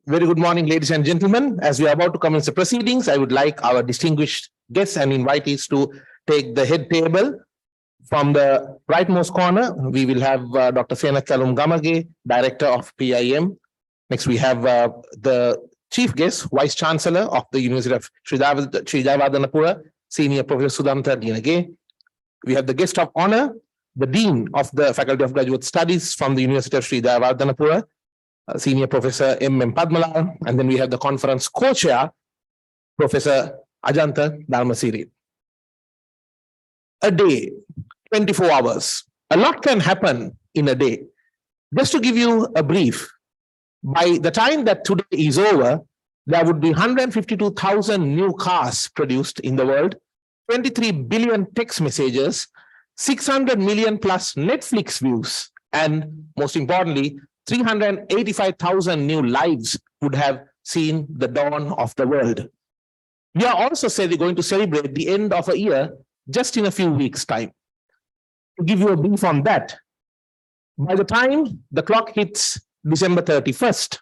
Very good morning, ladies and gentlemen. As we are about to commence the proceedings, I would like our distinguished guests and invitees to take the head table. From the rightmost corner, we will have Dr. Sena Chalum Gamage, Director of PIM. Next, we have the Chief Guest, Vice Chancellor of the University of Sri Jayawardenepura, Senior Professor Sudanta Dinage. We have the Guest of Honor, the Dean of the Faculty of Graduate Studies from the University of Sri Jayawardenepura, Senior Professor M. Padmalal, and then we have the conference co-chair, Professor Ajanta Dharmasiri. A day, 24 hours. A lot can happen in a day. Just to give you a brief, by the time that today is over, there would be 152,000 new cars produced in the world, 23 billion text messages, 600 million plus Netflix views, and most importantly, 385,000 new lives would have seen the dawn of the world. We are also going to celebrate the end of a year just in a few weeks' time. To give you a brief on that, by the time the clock hits December 31st,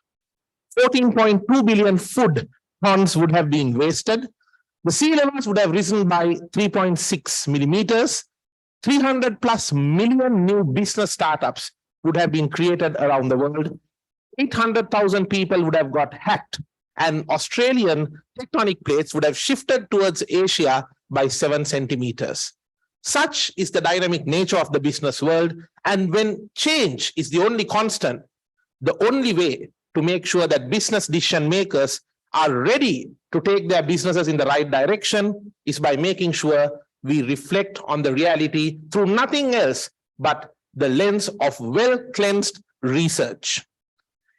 14.2 billion food tons would have been wasted. The sea levels would have risen by 3.6 millimeters. 300 plus million new business startups would have been created around the world. 800,000 people would have got hacked, and Australian tectonic plates would have shifted towards Asia by 7 centimeters. Such is the dynamic nature of the business world. And when change is the only constant, the only way to make sure that business decision makers are ready to take their businesses in the right direction is by making sure we reflect on the reality through nothing else but the lens of well-cleansed research.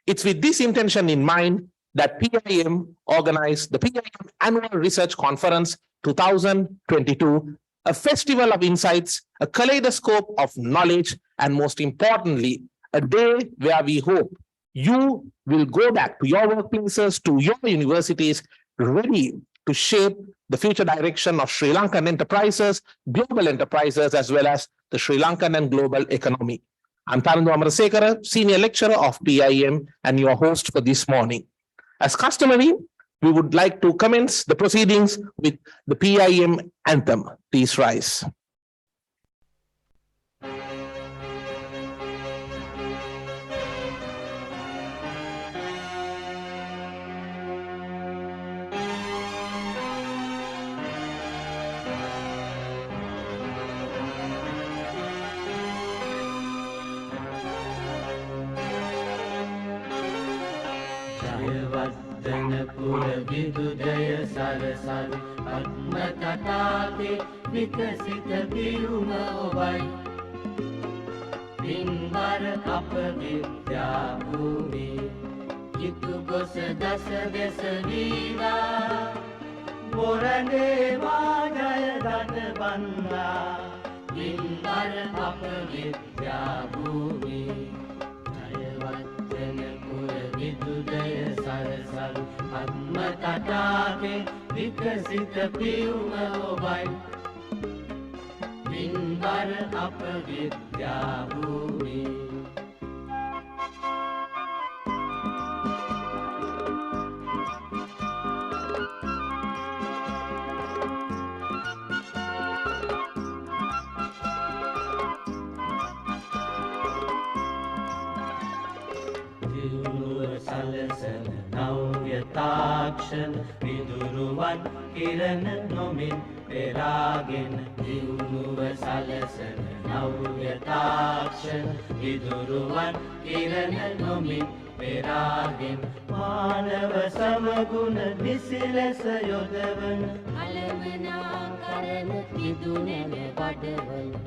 It's with this intention in mind that PIM organized the PIM Annual Research Conference 2022, a festival of insights, a kaleidoscope of knowledge, and most importantly, a day where we hope you will go back to your workplaces, to your universities, ready to shape the future direction of Sri Lankan enterprises, global enterprises, as well as the Sri Lankan and global economy. I'm Tarandu Amarasekara, Senior Lecturer of PIM and your host for this morning. As customary, we would like to commence the proceedings with the PIM anthem. Please rise. Jayawardenepura vidudaya sarasar padma tatake vikasita biyuma obai pinbar apa vidya bhumi itu gosa dasa desa vira morane vajaya dana banna pinbar apa vidya bhumi vidudaya sarasar padma tatake vikasita piyuma obai pinbar apa vidya bhumi Salasana navya takshana viduruvan kirana nomin peragena diunuva salasana navya takshana viduruvan kirana nomin peragena manava samaguna nisilasa yodavana alamana karana vidunena vadavana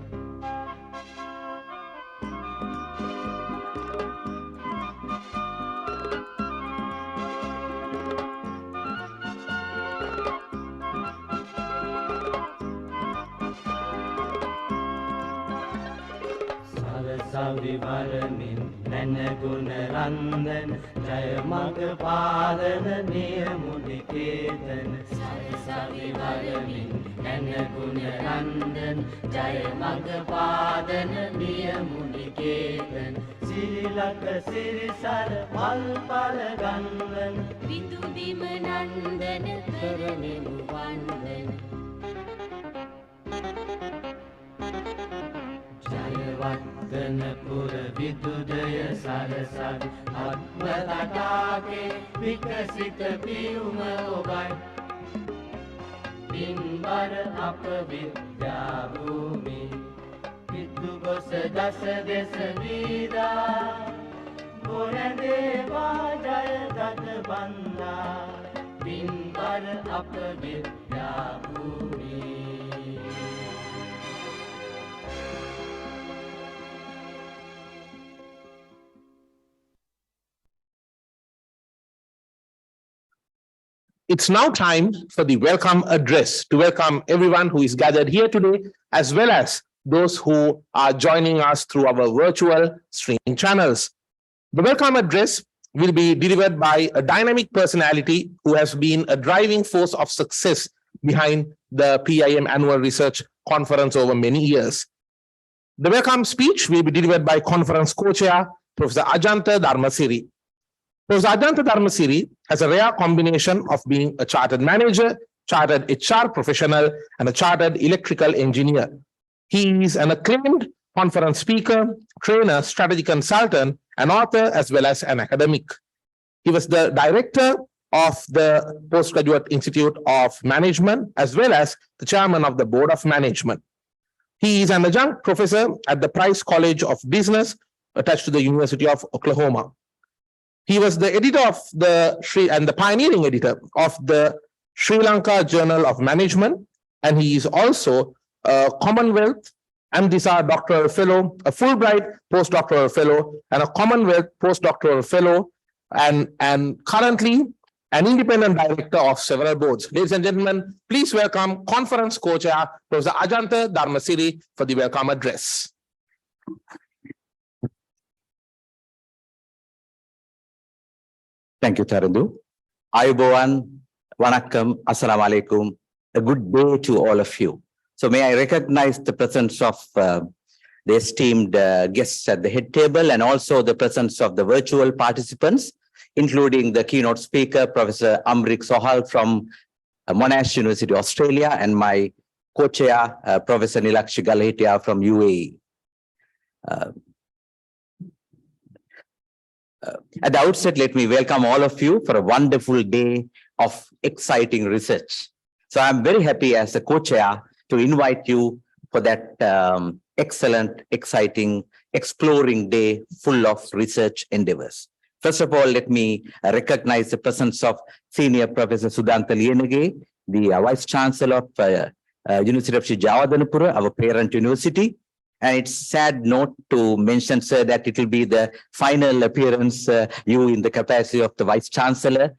Savivaramin nanaguna randan jayamaga padana niyamudiketan Savivaramin ගුණරන්දන් ජය මඟ පාදන නියමුනිකේතන් සිරිලක සිරිසර මල් පල ගන්වන විදුබිම නන්දන කරනෙමු වන්දන ජයවර්ධනපුර විදුදය සරසවි ආත්ම තටාකේ විකසිත පියුම ඔබයි පින්බර අප විද්‍යා භූමි විදුගොස දස දෙස වීදා ගොරදේවා ජය දත බන්දා පින්බර අප විද්‍යා භූමි It's now time for the welcome address to welcome everyone who is gathered here today, as well as those who are joining us through our virtual streaming channels. The welcome address will be delivered by a dynamic personality who has been a driving force of success behind the PIM Annual Research Conference over many years. The welcome speech will be delivered by conference co-chair, Professor Ajanta Dharmasiri. Professor Ajanta Dharmasiri has a rare combination of being a chartered manager, chartered HR professional, and a chartered electrical engineer. He is an acclaimed conference speaker, trainer, strategy consultant, an author, as well as an academic. He was the director of the Postgraduate Institute of Management, as well as the chairman of the Board of Management. He is an adjunct professor at the Price College of Business, attached to the University of Oklahoma. He was the editor of the pioneering editor of the Sri Lanka Journal of Management, and he is also a Commonwealth Amritsar Doctoral Fellow, a Fulbright Postdoctoral Fellow, and a Commonwealth Postdoctoral Fellow, and currently an independent director of several boards. Ladies and gentlemen, please welcome conference co-chair Professor Ajanta Dharmasiri for the welcome address. Thank you, Tarandu. Ayubowan, Wanakkam, Assalamu alaikum. A good day to all of you. So may I recognize the presence of the esteemed guests at the head table and also the presence of the virtual participants, including the keynote speaker, Professor Amrik Sohal from Monash University, Australia, and my co-chair, Professor Nilakshi Galhetia from UAE. At the outset, let me welcome all of you for a wonderful day of exciting research. So I'm very happy as a co-chair to invite you for that excellent, exciting, exploring day full of research endeavors. First of all, let me recognize the presence of Senior Professor Sudhanta Lienage, the Vice Chancellor of University of Jawadhanapura, our parent university. And it's sad note to mention, sir, that it will be the final appearance, you in the capacity of the Vice Chancellor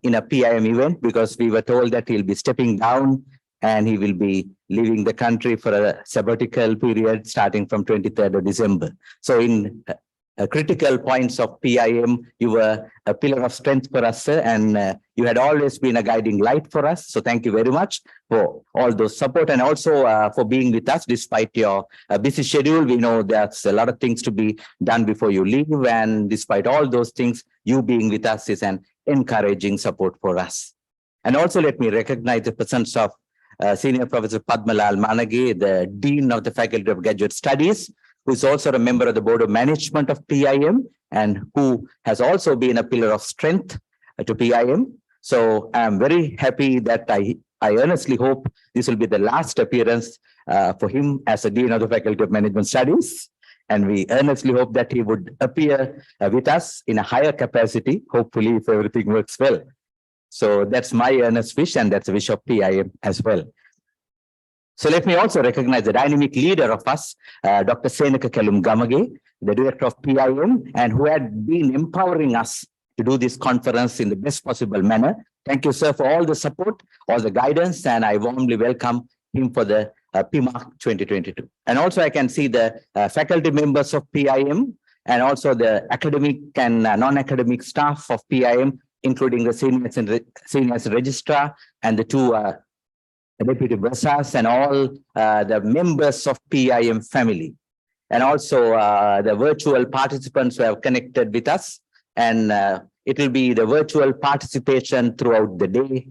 in a PIM event, because we were told that he'll be stepping down and he will be leaving the country for a sabbatical period starting from 23rd of December. So in critical points of PIM, you were a pillar of strength for us, sir, and you had always been a guiding light for us. So thank you very much for all those support and also for being with us despite your busy schedule. We know there's a lot of things to be done before you leave, and despite all those things, you being with us is an encouraging support for us. And also let me recognize the presence of Senior Professor Padmalal Manage, the Dean of the Faculty of Graduate Studies, who is also a member of the Board of Management of PIM and who has also been a pillar of strength to PIM. So I'm very happy that I earnestly hope this will be the last appearance for him as a Dean of the Faculty of Management Studies. And we earnestly hope that he would appear with us in a higher capacity, hopefully if everything works well. So that's my earnest wish, and that's the wish of PIM as well. So let me also recognize the dynamic leader of us, Dr. Senaka Kelum Gamage, the director of PIM, and who had been empowering us to do this conference in the best possible manner. Thank you, sir, for all the support, all the guidance, and I warmly welcome him for the PIMARC 2022. And also I can see the faculty members of PIM and also the academic and non-academic staff of PIM, including the seniors registrar and the two Deputy Brasas and all the members of PIM family, and also the virtual participants who have connected with us. And it will be the virtual participation throughout the day,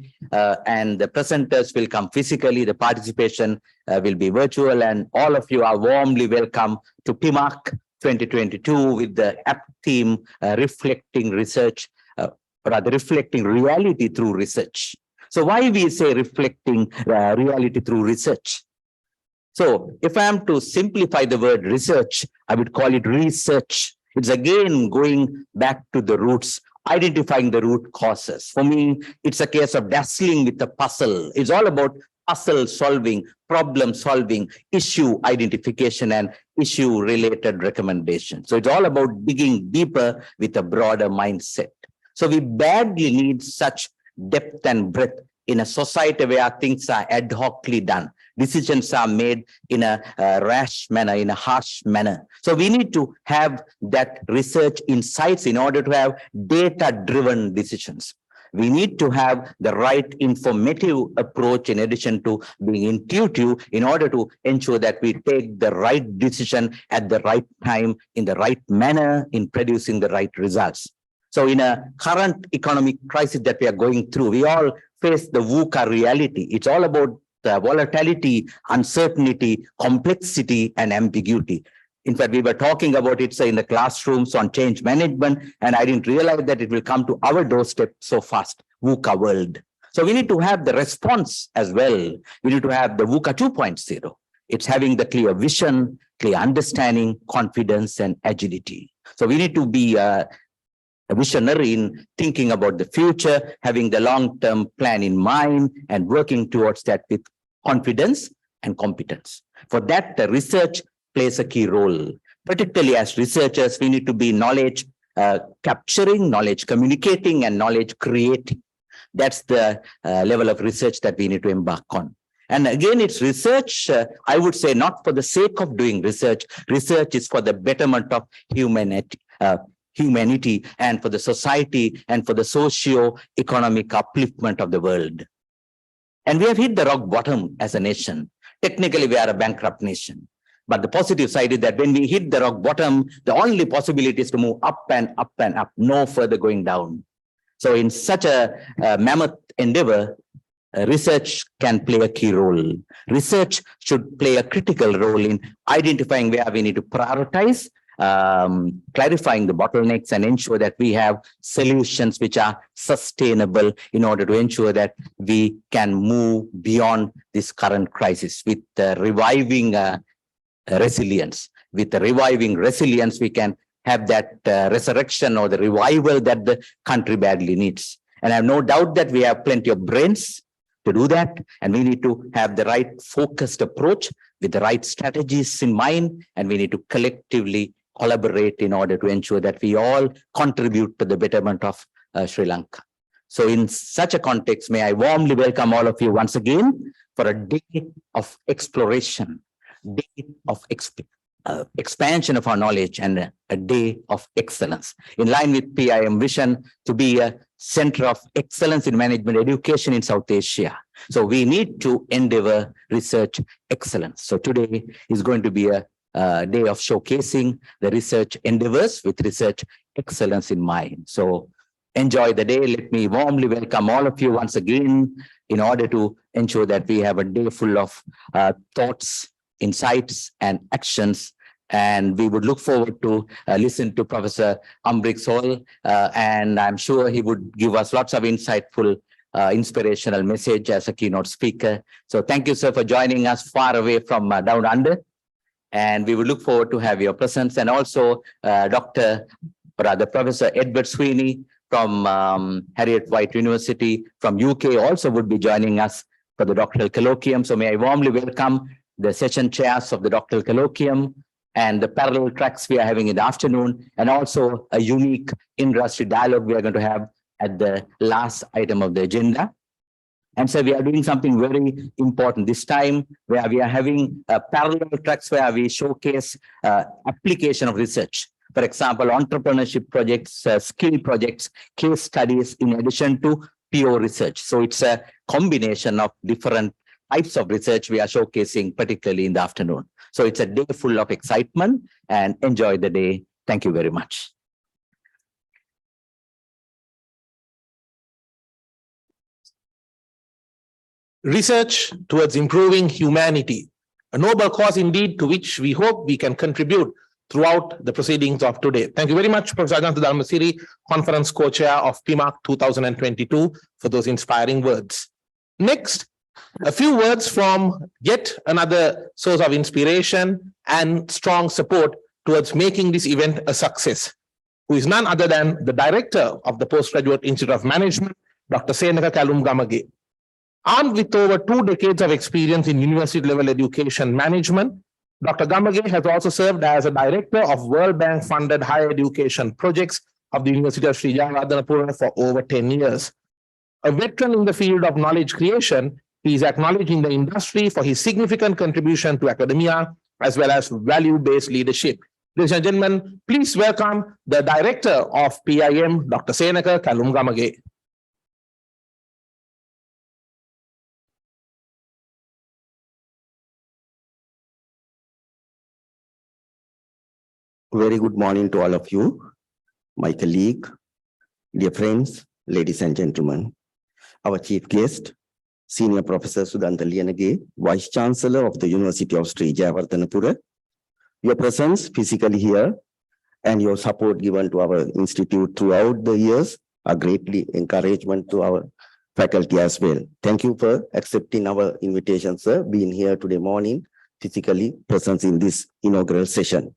and the presenters will come physically. The participation will be virtual, and all of you are warmly welcome to PIMARC 2022 with the app theme reflecting research, rather reflecting reality through research. So why we say reflecting reality through research? So if I am to simplify the word research, I would call it research. It's again going back to the roots, identifying the root causes. For me, it's a case of dazzling with the puzzle. It's all about puzzle solving, problem solving, issue identification, and issue related recommendations. So it's all about digging deeper with a broader mindset. So we badly need such depth and breadth in a society where things are ad hocly done. Decisions are made in a rash manner, in a harsh manner. So we need to have that research insights in order to have data-driven decisions. We need to have the right informative approach in addition to being intuitive in order to ensure that we take the right decision at the right time, in the right manner, in producing the right results. So in a current economic crisis that we are going through, we all face the VUCA reality. It's all about the volatility, uncertainty, complexity, and ambiguity. In fact, we were talking about it in the classrooms on change management, and I didn't realize that it will come to our doorstep so fast, VUCA world. So we need to have the response as well. We need to have the VUCA 2.0. It's having the clear vision, clear understanding, confidence, and agility. So we need to be a visionary in thinking about the future, having the long-term plan in mind, and working towards that with confidence and competence. For that, the research plays a key role. Particularly as researchers, we need to be knowledge capturing, knowledge communicating, and knowledge creating. That's the level of research that we need to embark on. And again, it's research, I would say, not for the sake of doing research. Research is for the betterment of humanity and for the society and for the socio-economic upliftment of the world. And we have hit the rock bottom as a nation. Technically, we are a bankrupt nation. But the positive side is that when we hit the rock bottom, the only possibility is to move up and up and up, no further going down. So in such a mammoth endeavor, research can play a key role. Research should play a critical role in identifying where we need to prioritize, clarifying the bottlenecks, and ensure that we have solutions which are sustainable in order to ensure that we can move beyond this current crisis with reviving resilience. With the reviving resilience, we can have that resurrection or the revival that the country badly needs. And I have no doubt that we have plenty of brains to do that. And we need to have the right focused approach with the right strategies in mind. And we need to collectively collaborate in order to ensure that we all contribute to the betterment of Sri Lanka. So in such a context, may I warmly welcome all of you once again for a day of exploration, day of expansion of our knowledge, and a day of excellence. In line with PIM vision to be a center of excellence in management education in South Asia. So we need to endeavor research excellence. So today is going to be a day of showcasing the research endeavors with research excellence in mind. So enjoy the day. Let me warmly welcome all of you once again in order to ensure that we have a day full of thoughts, insights, and actions. And we would look forward to listen to Professor Amrik Soil, and I'm sure he would give us lots of insightful, inspirational message as a keynote speaker. So thank you, sir, for joining us far away from down under. And we would look forward to have your presence. And also Professor Edward Sweeney from Harriet White University from UK also would be joining us for the doctoral colloquium. So may I warmly welcome the session chairs of the doctoral colloquium and the parallel tracks we are having in the afternoon, and also a unique industry dialogue we are going to have at the last item of the agenda. And so we are doing something very important this time, where we are having parallel tracks where we showcase application of research. For example, entrepreneurship projects, skill projects, case studies, in addition to pure research. So it's a combination of different types of research we are showcasing, particularly in the afternoon. So it's a day full of excitement, and enjoy the day. Thank you very much. Research towards improving humanity, a noble cause indeed, to which we hope we can contribute throughout the proceedings of today. Thank you very much, Professor Ajanta Dharmasiri, Conference Co-Chair of PIMARC 2022, for those inspiring words. Next, a few words from yet another source of inspiration and strong support towards making this event a success, who is none other than the Director of the Postgraduate Institute of Management, Dr. Senaka Kalumgamage. Armed with over 2 decades of experience in university-level education management, Dr. Gamage has also served as a Director of World Bank-funded higher education projects of the University of Sri Jayawardenepura for over 10 years. A veteran in the field of knowledge creation, he is acknowledged in the industry for his significant contribution to academia as well as value-based leadership. Ladies and gentlemen, please welcome the Director of PIM, Dr. Senaka Kalumgamage. Very good morning to all of you, my colleague, dear friends, ladies and gentlemen. Our chief guest, Senior Professor Sudanta Liyanage, Vice Chancellor of the University of Sri Jayawardenepura. Your presence physically here and your support given to our institute throughout the years are greatly encouragement to our faculty as well. Thank you for accepting our invitation, sir, being here today morning, physically present in this inaugural session.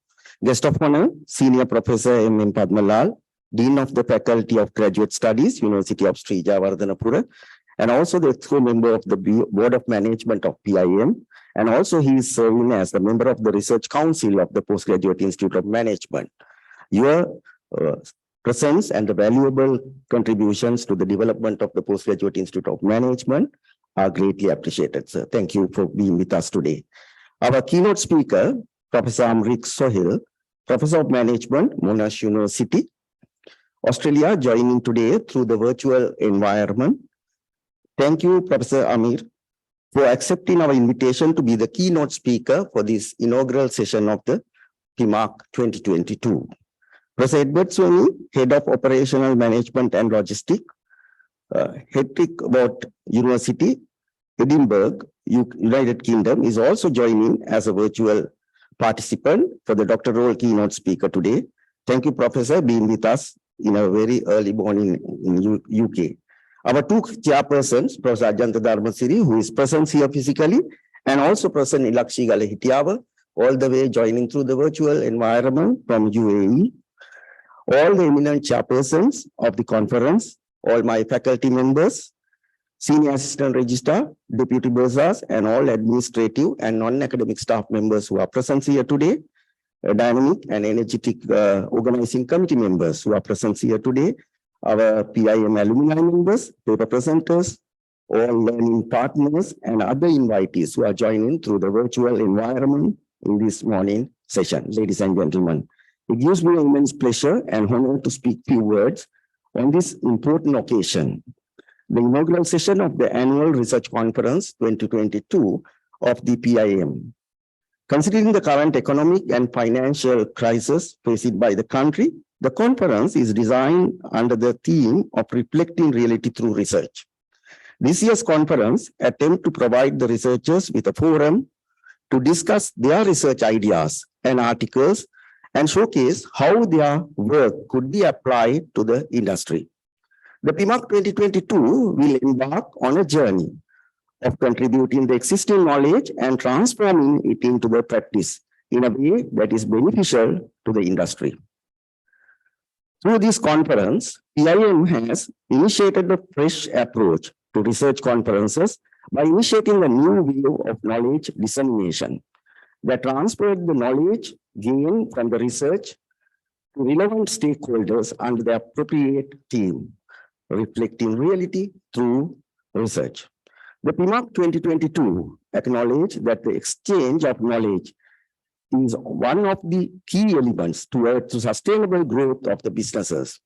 Guest of honor, Senior Professor M. Padmalal, Dean of the Faculty of Graduate Studies, University of Sri Jayawardenepura, and also the member of the Board of Management of PIM, and also he is serving as the member of the Research Council of the Postgraduate Institute of Management. Your presence and the valuable contributions to the development of the Postgraduate Institute of Management are greatly appreciated, sir. Thank you for being with us today. Our keynote speaker, Professor Amrik Sohail, Professor of Management, Monash University, Australia, joining today through the virtual environment. Thank you, Professor Amir, for accepting our invitation to be the keynote speaker for this inaugural session of the PIMARC 2022. Professor Edward Swami, Head of Operational Management and Logistics, Hedrick Watt University, Edinburgh, United Kingdom, is also joining as a virtual participant for the doctoral keynote speaker today. Thank you, Professor, being with us in a very early morning in UK. Our 2 chairpersons, Professor Ajanta Dharmasiri, who is present here physically, and also Professor Nilakshi Galahitiava, all the way joining through the virtual environment from UAE. All the eminent chairpersons of the conference, all my faculty members, Senior Assistant Registrar, Deputy Bursars, and all administrative and non-academic staff members who are present here today, dynamic and energetic organizing committee members who are present here today, our PIM alumni members, paper presenters, all learning partners, and other invitees who are joining through the virtual environment in this morning session. Ladies and gentlemen, it gives me immense pleasure and honor to speak few words on this important occasion, the inaugural session of the Annual Research Conference 2022 of the PIM. Considering the current economic and financial crisis faced by the country, the conference is designed under the theme of reflecting reality through research. This year's conference attempts to provide the researchers with a forum to discuss their research ideas and articles and showcase how their work could be applied to the industry. The PIMARC 2022 will embark on a journey of contributing the existing knowledge and transforming it into the practice in a way that is beneficial to the industry. Through this conference, PIM has initiated a fresh approach to research conferences by initiating a new view of knowledge dissemination that transfers the knowledge gained from the research to relevant stakeholders under the appropriate theme, reflecting reality through research. The PIMARC 2022 acknowledged that the exchange of knowledge is one of the key elements towards the sustainable growth of the businesses,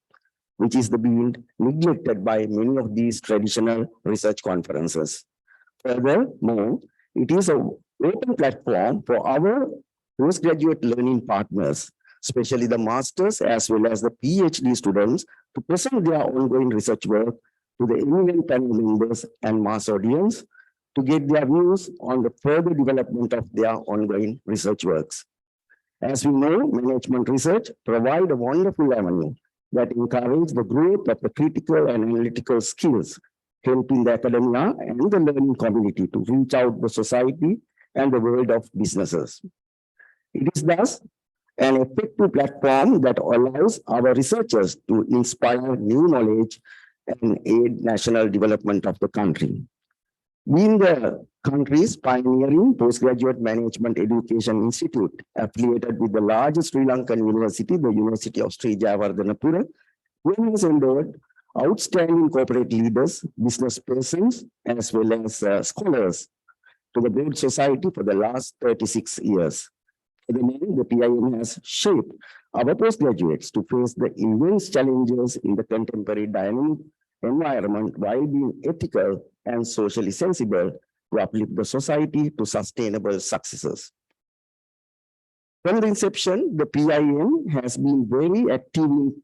which is being neglected by many of these traditional research conferences. Furthermore, It is an open platform for our postgraduate learning partners, especially the masters as well as the PhD students, to present their ongoing research work to the eminent panel members and mass audience to get their views on the further development of their ongoing research works. As we know, management research provides a wonderful avenue that encourages the growth of the critical and analytical skills, helping the academia and the learning community to reach out the society and the world of businesses. It is thus an effective platform that allows our researchers to inspire new knowledge and aid national development of the country. Being the country's pioneering postgraduate management education institute, affiliated with the largest Sri Lankan university, the University of Sri Jayawardenepura, who has endured outstanding corporate leaders, business persons, as well as scholars to the broad society for the last 36 years. The PIM has shaped our postgraduates to face the immense challenges in the contemporary dynamic environment while being ethical and socially sensible to uplift the society to sustainable successes. From the inception, the PIM has been very active in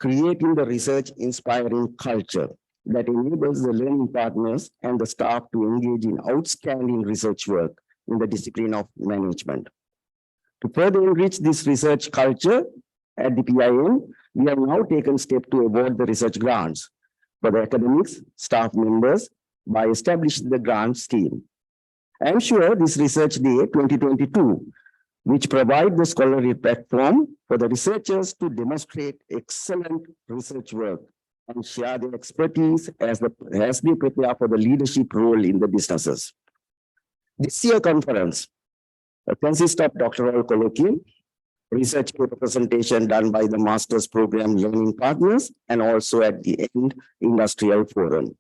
creating the research-inspiring culture that enables the learning partners and the staff to engage in outstanding research work in the discipline of management. To further enrich this research culture at the PIM, we have now taken steps to award the research grants for the academics, staff members by establishing the grants team. I am sure this Research Day 2022, which provide the scholarly platform for the researchers to demonstrate excellent research work and share their expertise as they prepare for the leadership role in the businesses. This year conference consists of doctoral colloquium, research paper presentation done by the master's program learning partners, and also at the end, industrial forum.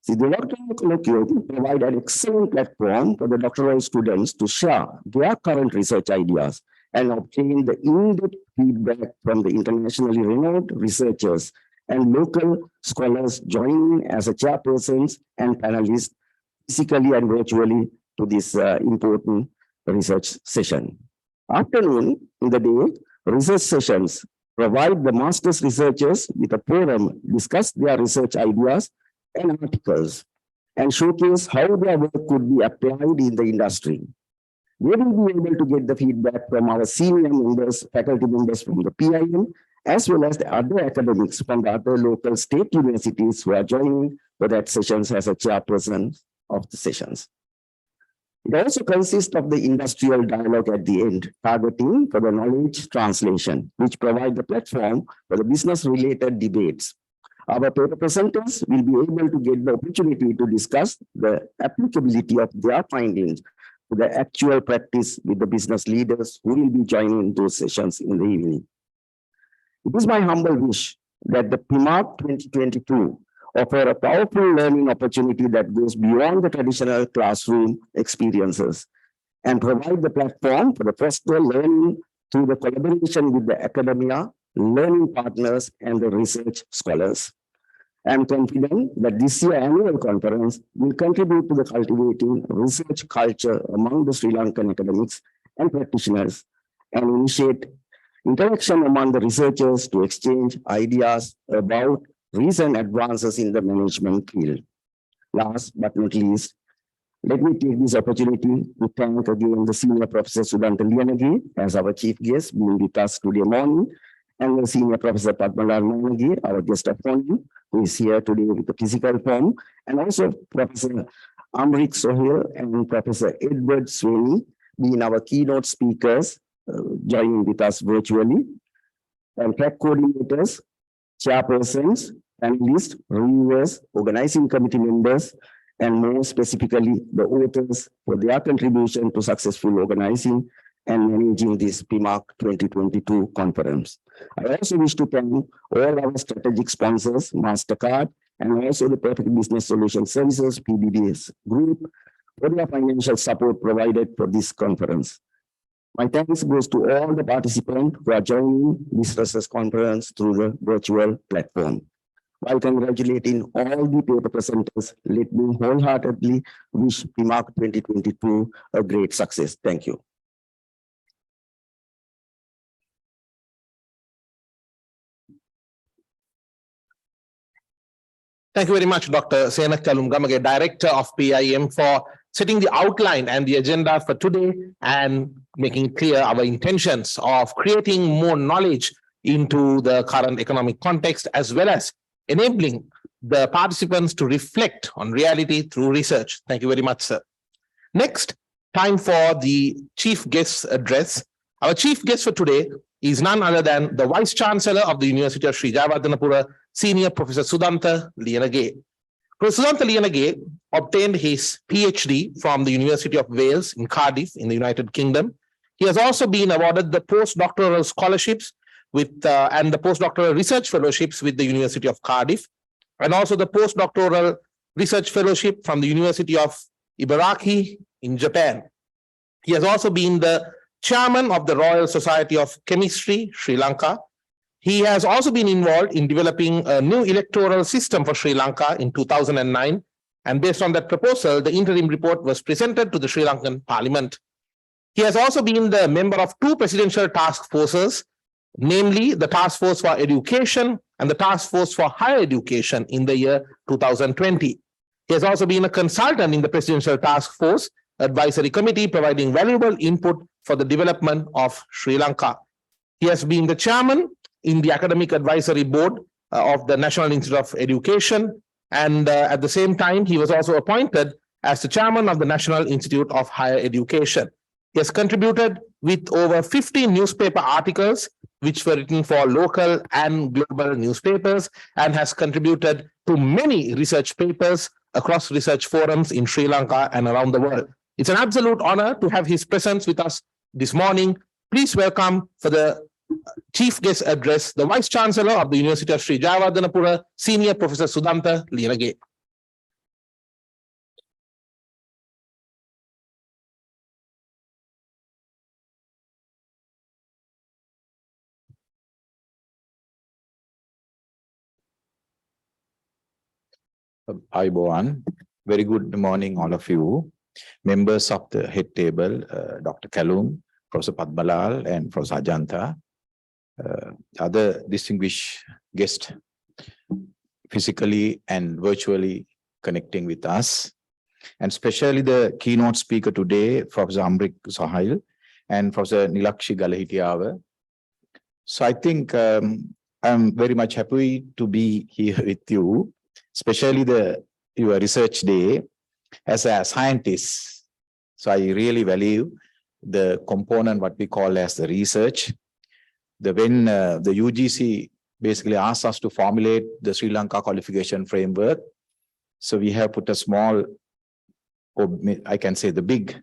The doctoral colloquium provide an excellent platform for the doctoral students to share their current research ideas and obtain the in-depth feedback from the internationally renowned researchers and local scholars joining as a chairpersons and panelists physically and virtually to this important research session. Afternoon, in the day, research sessions provide the master's researchers with a forum, discuss their research ideas and articles, and showcase how their work could be applied in the industry. They will be able to get the feedback from our senior members, faculty members from the PIM, as well as the other academics from the other local state universities who are joining for that sessions as a chairperson of the sessions. It also consists of the industrial dialogue at the end, targeting for the knowledge translation, which provide the platform for the business-related debates. Our paper presenters will be able to get the opportunity to discuss the applicability of their findings to the actual practice with the business leaders who will be joining those sessions in the evening. It is my humble wish that the PIMARC 2022 offer a powerful learning opportunity that goes beyond the traditional classroom experiences and provide the platform for the personal learning through the collaboration with the academia, learning partners, and the research scholars. I am confident that this year's annual conference will contribute to the cultivating research culture among the Sri Lankan academics and practitioners and initiate interaction among the researchers to exchange ideas about recent advances in the management field. Last but not least, let me take this opportunity to thank again the Senior Professor Sudanta Liyanagi as our chief guest being with us today morning, and the Senior Professor Padmalal Managi, our guest of honor, who is here today with the physical form, and also Professor Amrit Sohail and Professor Edward Sweeney being our keynote speakers, joining with us virtually, and track coordinators, chairpersons, panelists, reviewers, organizing committee members, and more specifically, the authors for their contribution to successful organizing and managing this PIMARC 2022 conference. I also wish to thank all our strategic sponsors, MasterCard, and also the Perfect Business Solution Services, PBBS Group, for their financial support provided for this conference. My thanks goes to all the participants who are joining this research conference through the virtual platform. While congratulating all the paper presenters, let me wholeheartedly wish PIMARC 2022 a great success. Thank you. Thank you very much, Dr. Sena Kalumgamage, Director of PIM, for setting the outline and the agenda for today and making clear our intentions of creating more knowledge into the current economic context, as well as enabling the participants to reflect on reality through research. Thank you very much, sir. Next, time for the chief guest's address. Our chief guest for today is none other than the Vice Chancellor of the University of Sri Jayawardenapura, Senior Professor Sudanta Liyanage. Professor Sudanta Liyanage obtained his PhD from the University of Wales in Cardiff in the United Kingdom. He has also been awarded the postdoctoral scholarships with and the postdoctoral research fellowships with the University of Cardiff, and also the postdoctoral research fellowship from the University of Ibaraki in Japan. He has also been the chairman of the Royal Society of Chemistry, Sri Lanka. He has also been involved in developing a new electoral system for Sri Lanka in 2009. And based on that proposal, the interim report was presented to the Sri Lankan Parliament. He has also been the member of two presidential task forces, namely the Task Force for Education and the Task Force for Higher Education in the year 2020. He has also been a consultant in the Presidential Task Force Advisory Committee, providing valuable input for the development of Sri Lanka. He has been the chairman in the Academic Advisory Board of the National Institute of Education, and at the same time, he was also appointed as the chairman of the National Institute of Higher Education. He has contributed with over 50 newspaper articles, which were written for local and global newspapers, and has contributed to many research papers across research forums in Sri Lanka and around the world. It's an absolute honor to have his presence with us this morning. Please welcome for the chief guest address, the Vice Chancellor of the University of Sri Jayawardenapura, Senior Professor Sudanta Liyanage. Ayubowan, very good morning, all of you. Members of the head table, Dr. Kalum, Professor Padmalal, and Professor Ajanta, other distinguished guests, physically and virtually connecting with us, and especially the keynote speaker today, Professor Amrik Sahil and Professor Nilakshi Galahitiawa. So I think I'm very much happy to be here with you, especially your research day. As a scientist, so I really value the component what we call as the research. When the UGC basically asked us to formulate the Sri Lanka qualification framework, so we have put a small, or I can say the big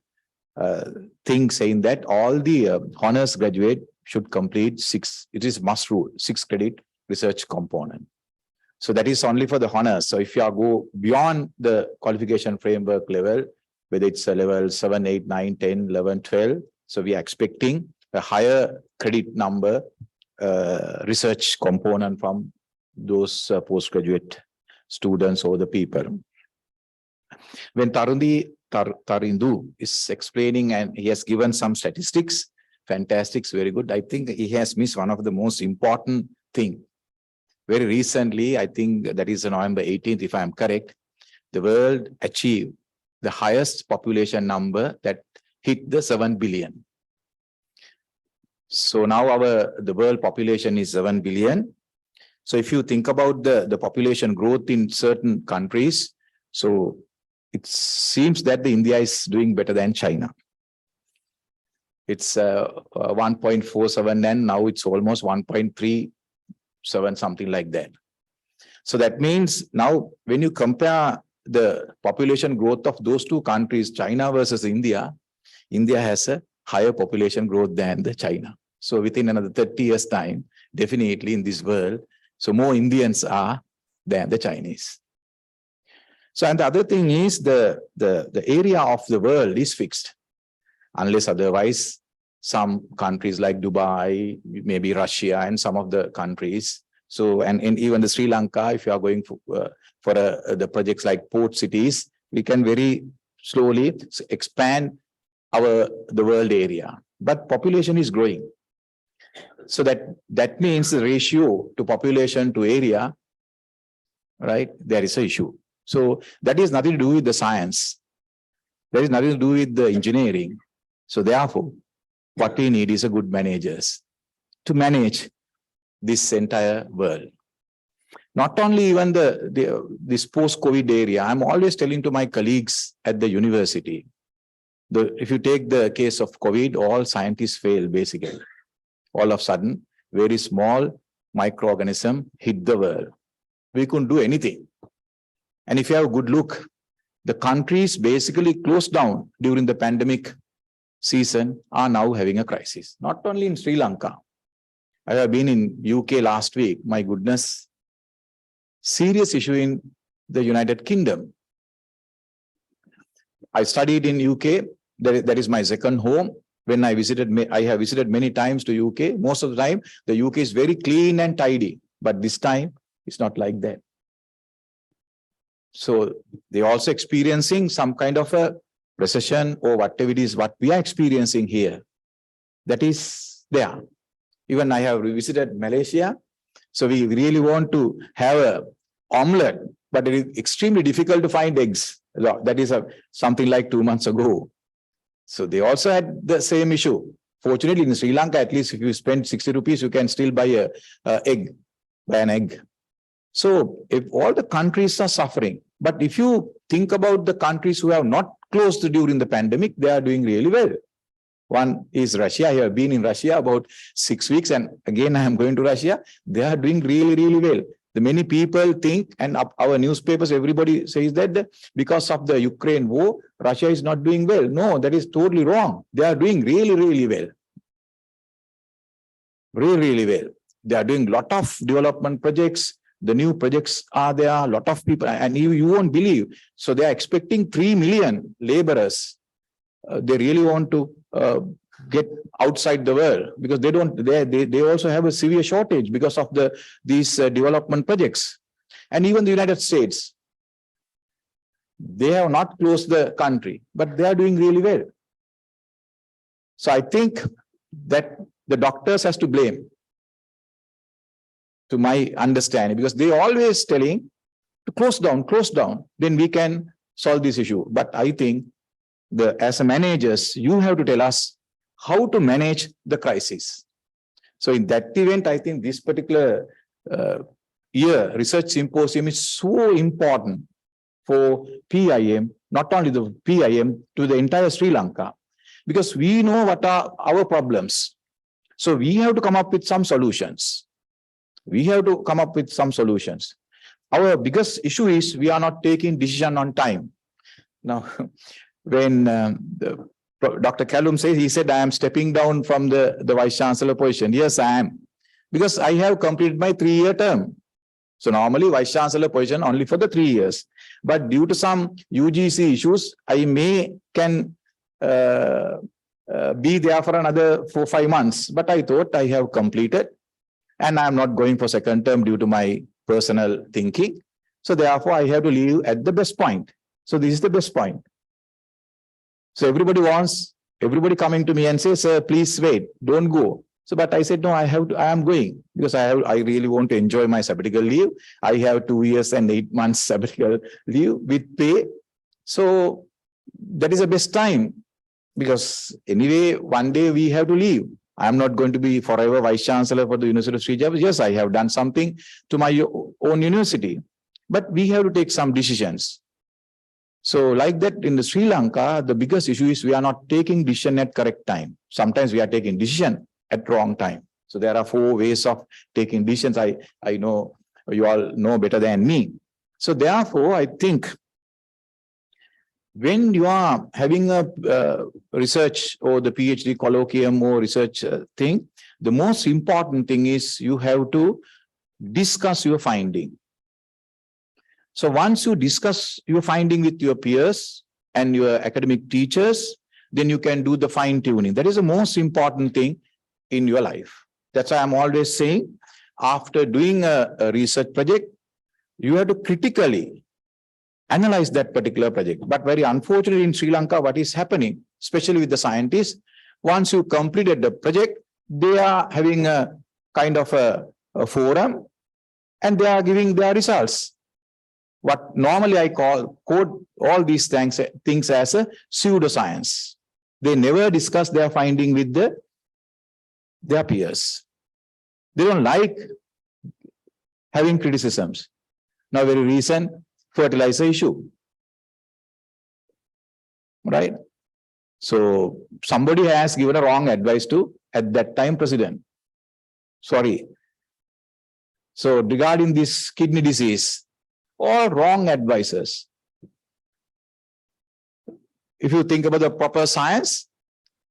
thing saying that all the honors graduate should complete 6, it is must rule, 6 credit research component. So that is only for the honors. So if you go beyond the qualification framework level, whether it's a level 7, 8, 9, 10, 11, 12, so we are expecting a higher credit number research component from those postgraduate students or the people. When Tarindu is explaining and he has given some statistics, fantastic, very good. I think he has missed one of the most important thing. Very recently, I think that is November 18th, if I am correct, the world achieved the highest population number that hit the 7 billion. So now the world population is 7 billion. So if you think about the population growth in certain countries, so it seems that India is doing better than China. It's 1.47 and now it's almost 1.37, something like that. So that means now when you compare the population growth of those two countries, China versus India, India has a higher population growth than the China. So within another 30 years time, definitely in this world, so more Indians are than the Chinese. So and the other thing is the area of the world is fixed, unless otherwise some countries like Dubai, maybe Russia and some of the countries, So, and even the Sri Lanka, if you are going for the projects like port cities, we can very slowly expand the world area. But population is growing. So that means the ratio to population to area, right? There is an issue. So that is nothing to do with the science. There is nothing to do with the engineering. So therefore, what we need is a good managers to manage this entire world. Not only even this post-COVID area, I'm always telling to my colleagues at the university, if you take the case of COVID, all scientists fail basically. All of a sudden, very small microorganism hit the world. We couldn't do anything. And if you have a good look, the countries basically closed down during the pandemic season are now having a crisis. Not only in Sri Lanka. I have been in UK last week. My goodness, serious issue in the United Kingdom. I studied in UK. That is my second home. When I have visited many times to UK. Most of the time, the UK is very clean and tidy. But this time, it's not like that. So they're also experiencing some kind of a recession or whatever it is, what we are experiencing here. That is there. Even I have visited Malaysia. So we really want to have an omelette, but it is extremely difficult to find eggs. That is something like 2 months ago. So they also had the same issue. Fortunately, in Sri Lanka, at least if you spend 60 rupees, you can still buy an egg. So if all the countries are suffering, but if you think about the countries who have not closed during the pandemic, they are doing really well. One is Russia. I have been in Russia about 6 weeks, and again I am going to Russia. They are doing really, really well. The many people think, and our newspapers, everybody says that because of the Ukraine war, Russia is not doing well. No, that is totally wrong. They are doing really, really well. Really, really well. They are doing a lot of development projects. The new projects are there, a lot of people, and you won't believe. So they are expecting 3 million laborers. They really want to get outside the world because they also have a severe shortage because of these development projects. And even the United States, they have not closed the country, but they are doing really well. So I think that the doctors has to blame, to my understanding, because they always telling to close down, then we can solve this issue. But I think as a managers, you have to tell us how to manage the crisis. So in that event, I think this particular year research symposium is so important for PIM, not only the PIM, to the entire Sri Lanka, because we know what are our problems. So we have to come up with some solutions. Our biggest issue is we are not taking decision on time. Now, when Dr. Callum says, he said, I am stepping down from the Vice Chancellor position. Yes, I am. Because I have completed my 3-year term. So normally Vice Chancellor position only for the 3 years. But due to some UGC issues, I can be there for another 4-5 months. But I thought I have completed. And I am not going for second term due to my personal thinking. So therefore, I have to leave at the best point. So this is the best point. So everybody coming to me and say, sir, please wait, don't go. So, but I said, no, I am going because I really want to enjoy my sabbatical leave. I have 2 years and 8 months sabbatical leave with pay. So that is the best time because anyway, one day we have to leave. I am not going to be forever Vice Chancellor for the University of Sri Lanka. Yes, I have done something to my own university, but we have to take some decisions. So like that in the Sri Lanka, the biggest issue is we are not taking decision at correct time. Sometimes we are taking decision at wrong time. So there are 4 ways of taking decisions. I know you all know better than me. So therefore, I think when you are having a research or the PhD colloquium or research thing, the most important thing is you have to discuss your finding. So once you discuss your finding with your peers and your academic teachers, then you can do the fine tuning. That is the most important thing in your life. That's why I'm always saying after doing a research project, you have to critically analyze that particular project. But very unfortunately in Sri Lanka, what is happening, especially with the scientists, once you completed the project, they are having a kind of a forum and they are giving their results. What normally I code all these things as a pseudoscience. They never discuss their finding with their peers. They don't like having criticisms. Now, very recent fertilizer issue, right? So somebody has given a wrong advice to, at that time, president. Sorry. So regarding this kidney disease, all wrong advices. If you think about the proper science,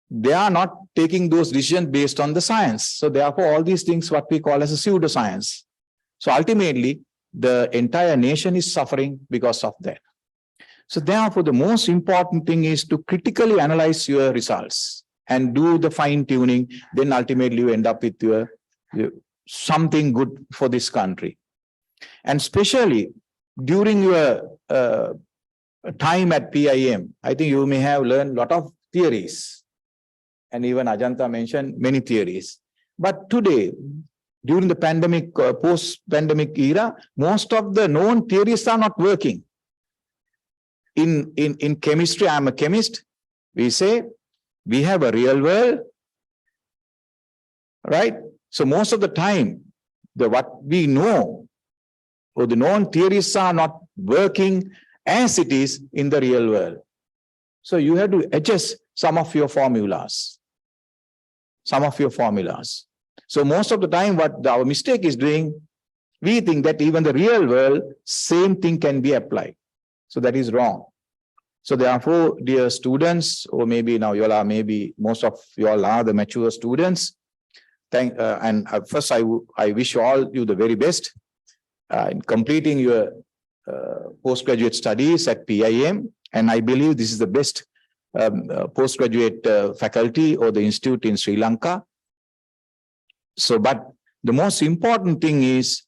they are not taking those decisions based on the science. So therefore, all these things, what we call as a pseudoscience. So ultimately, the entire nation is suffering because of that. So therefore, the most important thing is to critically analyze your results and do the fine tuning. Then ultimately you end up with your something good for this country. And especially during your time at PIM, I think you may have learned a lot of theories. And even Ajanta mentioned many theories. But today, during the pandemic, post-pandemic era, most of the known theories are not working. In chemistry, I'm a chemist. We say we have a real world, right? So most of the time, what we know or the known theories are not working as it is in the real world. So you have to adjust some of your formulas. So most of the time, what our mistake is doing, we think that even the real world, same thing can be applied. So that is wrong. So therefore, dear students, or maybe now you all are, maybe most of you all are the mature students. First, I wish all you the very best in completing your postgraduate studies at PIM. And I believe this is the best postgraduate faculty or the institute in Sri Lanka. So, but the most important thing is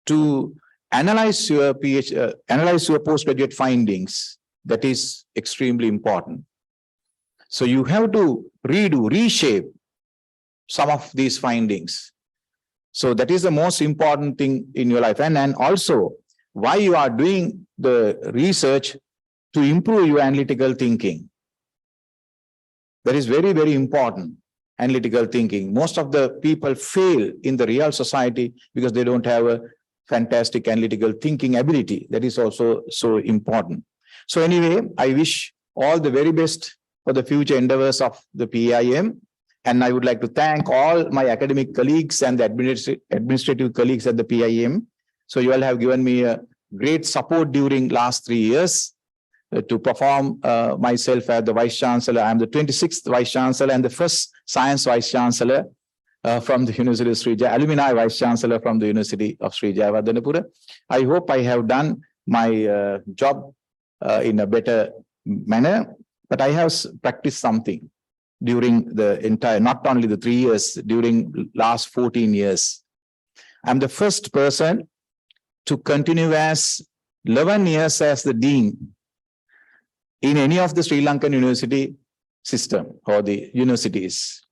to analyze your postgraduate findings. That is extremely important. So you have to reshape some of these findings. So that is the most important thing in your life. And also why you are doing the research to improve your analytical thinking. That is very, very important. Analytical thinking. Most of the people fail in the real society because they don't have a fantastic analytical thinking ability. That is also so important. So anyway, I wish all the very best for the future endeavors of the PIM. And I would like to thank all my academic colleagues and the administrative colleagues at the PIM. So you all have given me a great support during last 3 years. To perform myself as the Vice Chancellor. I am the 26th Vice Chancellor and the first Science Vice Chancellor from the University of Sri Jaya, Alumni Vice Chancellor from the University of Sri Jayawardhanapura. I hope I have done my job in a better manner, but I have practiced something during the entire, not only the 3 years, during last 14 years. I'm the first person to continue as 11 years as the Dean in any of the Sri Lankan university system or the universities.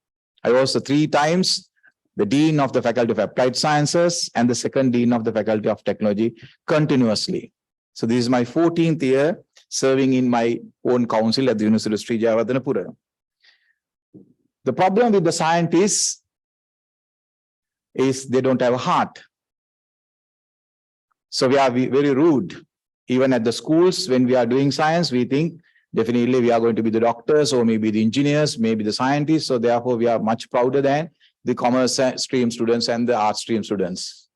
I was 3 times the Dean of the Faculty of Applied Sciences and the second Dean of the Faculty of Technology continuously. So this is my 14th year serving in my own council at the University of Sri Jayawardhanapura. The problem with the scientists is they don't have a heart. So we are very rude. Even at the schools, when we are doing science, we think definitely we are going to be the doctors or maybe the engineers, maybe the scientists. So therefore, we are much prouder than the commerce stream students and the art stream students.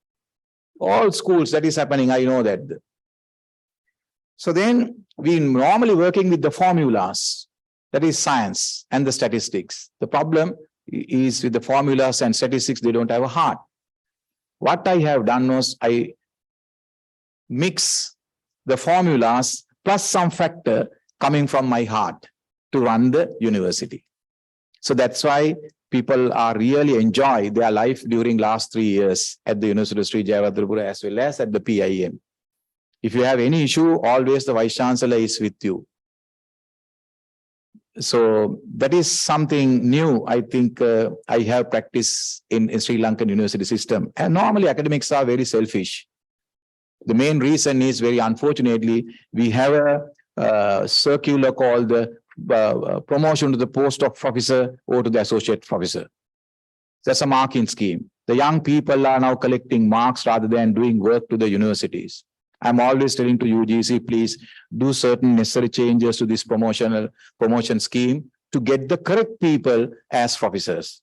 All schools, that is happening, I know that. So then we normally working with the formulas, that is science and the statistics. The problem is with the formulas and statistics, they don't have a heart. What I have done was I mix the formulas plus some factor coming from my heart to run the university. So that's why people are really enjoy their life during last 3 years at the University of Sri Jayawardhanapura as well as at the PIM. If you have any issue, always the Vice Chancellor is with you. So that is something new. I think I have practiced in Sri Lankan university system. And normally academics are very selfish. The main reason is, very unfortunately, we have a circular called the promotion to the post of professor or to the associate professor. That's a marking scheme. The young people are now collecting marks rather than doing work to the universities. I'm always telling to UGC, please do certain necessary changes to this promotion scheme to get the correct people as professors.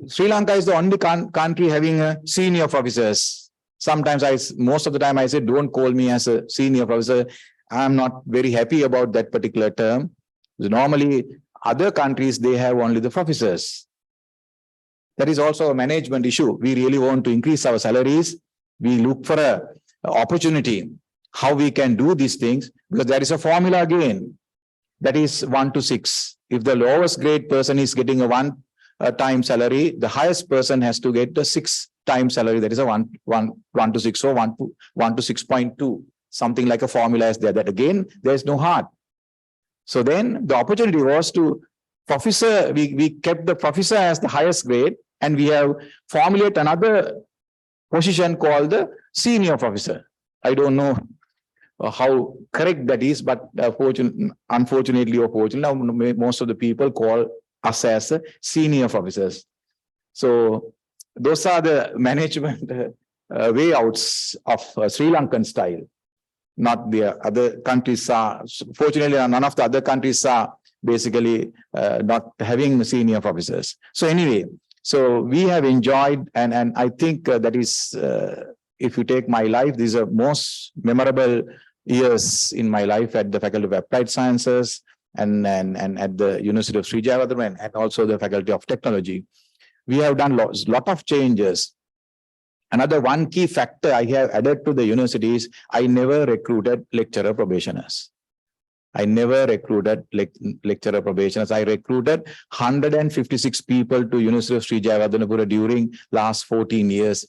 Sri Lanka is the only country having a senior professors. Sometimes most of the time I say, don't call me as a senior professor. I'm not very happy about that particular term. Normally, other countries, they have only the professors. That is also a management issue. We really want to increase our salaries. We look for a opportunity, how we can do these things, because there is a formula again, that is 1 to 6. If the lowest grade person is getting a 1 time salary, the highest person has to get the 6 times salary, that is a 1 to 6 or 1 to 6.2. Something like a formula is there, that again, there is no heart. So then the opportunity was to professor, we kept the professor as the highest grade, and we have formulated another position called the senior professor. I don't know how correct that is, but unfortunately or fortunately, most of the people call us as senior professors. So those are the management way outs of Sri Lankan style. Not the other countries are, fortunately, none of the other countries are basically not having senior professors. So anyway, so we have enjoyed, and I think that is, if you take my life, these are most memorable years in my life at the Faculty of Applied Sciences and at the University of Sri Jayawardhanapura and also the Faculty of Technology. We have done lot of changes. Another one key factor I have added to the university is I never recruited lecturer probationers. I never recruited lecturer probationers. I recruited 156 people to University of Sri Jayawardhanapura during last 14 years.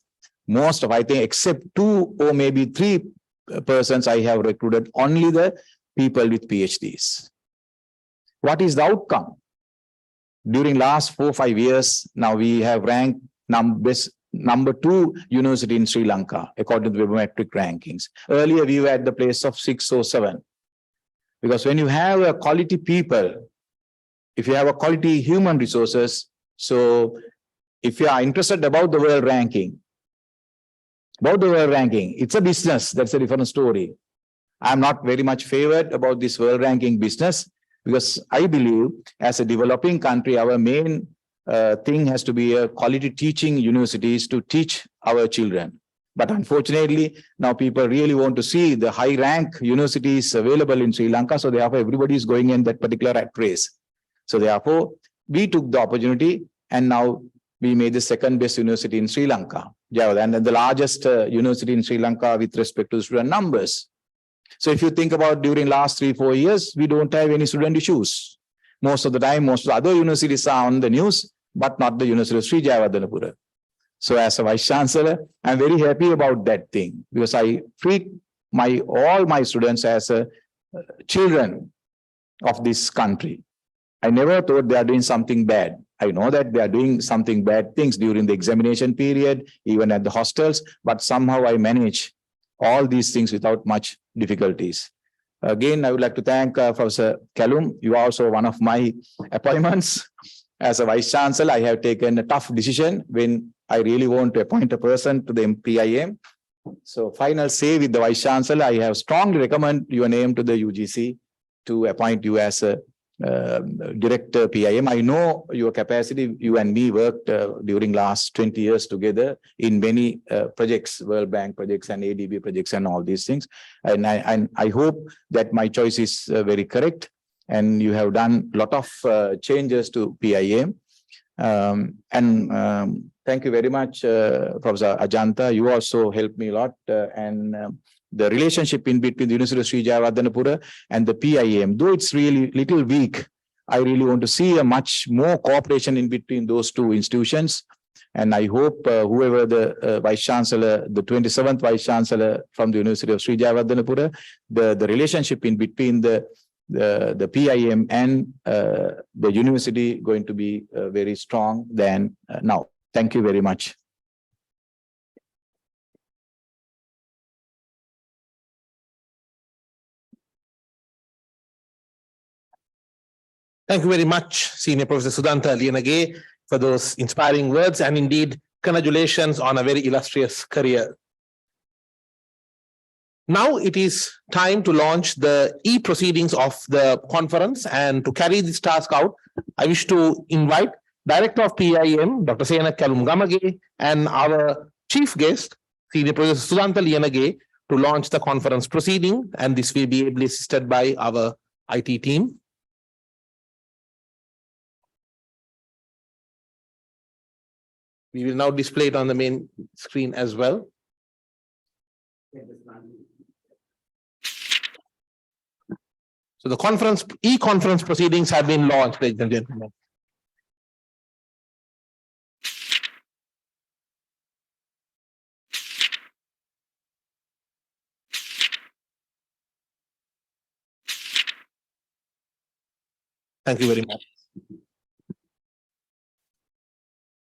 Most of, I think, except 2 or maybe 3 persons, I have recruited only the people with PhDs. What is the outcome? During last 4-5 years, now we have ranked number 2 university in Sri Lanka, according to the Webometric rankings. Earlier, we were at the place of 6 or 7. Because when you have a quality people, if you have a quality human resources, so if you are interested about the world ranking, it's a business, that's a different story. I'm not very much favored about this world ranking business, because I believe as a developing country, our main thing has to be a quality teaching universities to teach our children. But unfortunately, now people really want to see the high rank universities available in Sri Lanka. So therefore, everybody is going in that particular rat race. So therefore, we took the opportunity and now we made the second best university in Sri Lanka, and the largest university in Sri Lanka with respect to student numbers. So if you think about during last 3-4 years, we don't have any student issues. Most of the time, most of the other universities are on the news, but not the University of Sri Jayawardhanapura. So as a Vice Chancellor, I'm very happy about that thing, because I treat all my students as children of this country. I never thought they are doing something bad. I know that they are doing something bad things during the examination period, even at the hostels, but somehow I manage all these things without much difficulties. Again, I would like to thank Professor Callum. You are also one of my appointments. As a Vice Chancellor, I have taken a tough decision when I really want to appoint a person to the PIM. So final say with the Vice Chancellor, I have strongly recommend your name to the UGC to appoint you as a Director PIM. I know your capacity. You and me worked during last 20 years together in many projects, World Bank projects and ADB projects and all these things. And I hope that my choice is very correct. And you have done a lot of changes to PIM. Thank you very much, Professor Ajanta. You also helped me a lot. The relationship in between the University of Sri Jayawardhanapura and the PIM, though it's really little weak, I really want to see a much more cooperation in between those two institutions. And I hope whoever the Vice Chancellor, the 27th Vice Chancellor from the University of Sri Jayawardenepura, the relationship in between the PIM and the university going to be very strong than now. Thank you very much. Thank you very much, Senior Professor Sudhantha Liyanage, for those inspiring words, and indeed, congratulations on a very illustrious career. Now it is time to launch the e-proceedings of the conference, and to carry this task out, I wish to invite Director of PIM, Dr. Sena Kalum Gamage, and our chief guest, Senior Professor Sudhantha Liyanage, to launch the conference proceeding, and this will be ably assisted by our IT team. We will now display it on the main screen as well. So the e-conference proceedings have been launched, ladies and gentlemen. Thank you very much.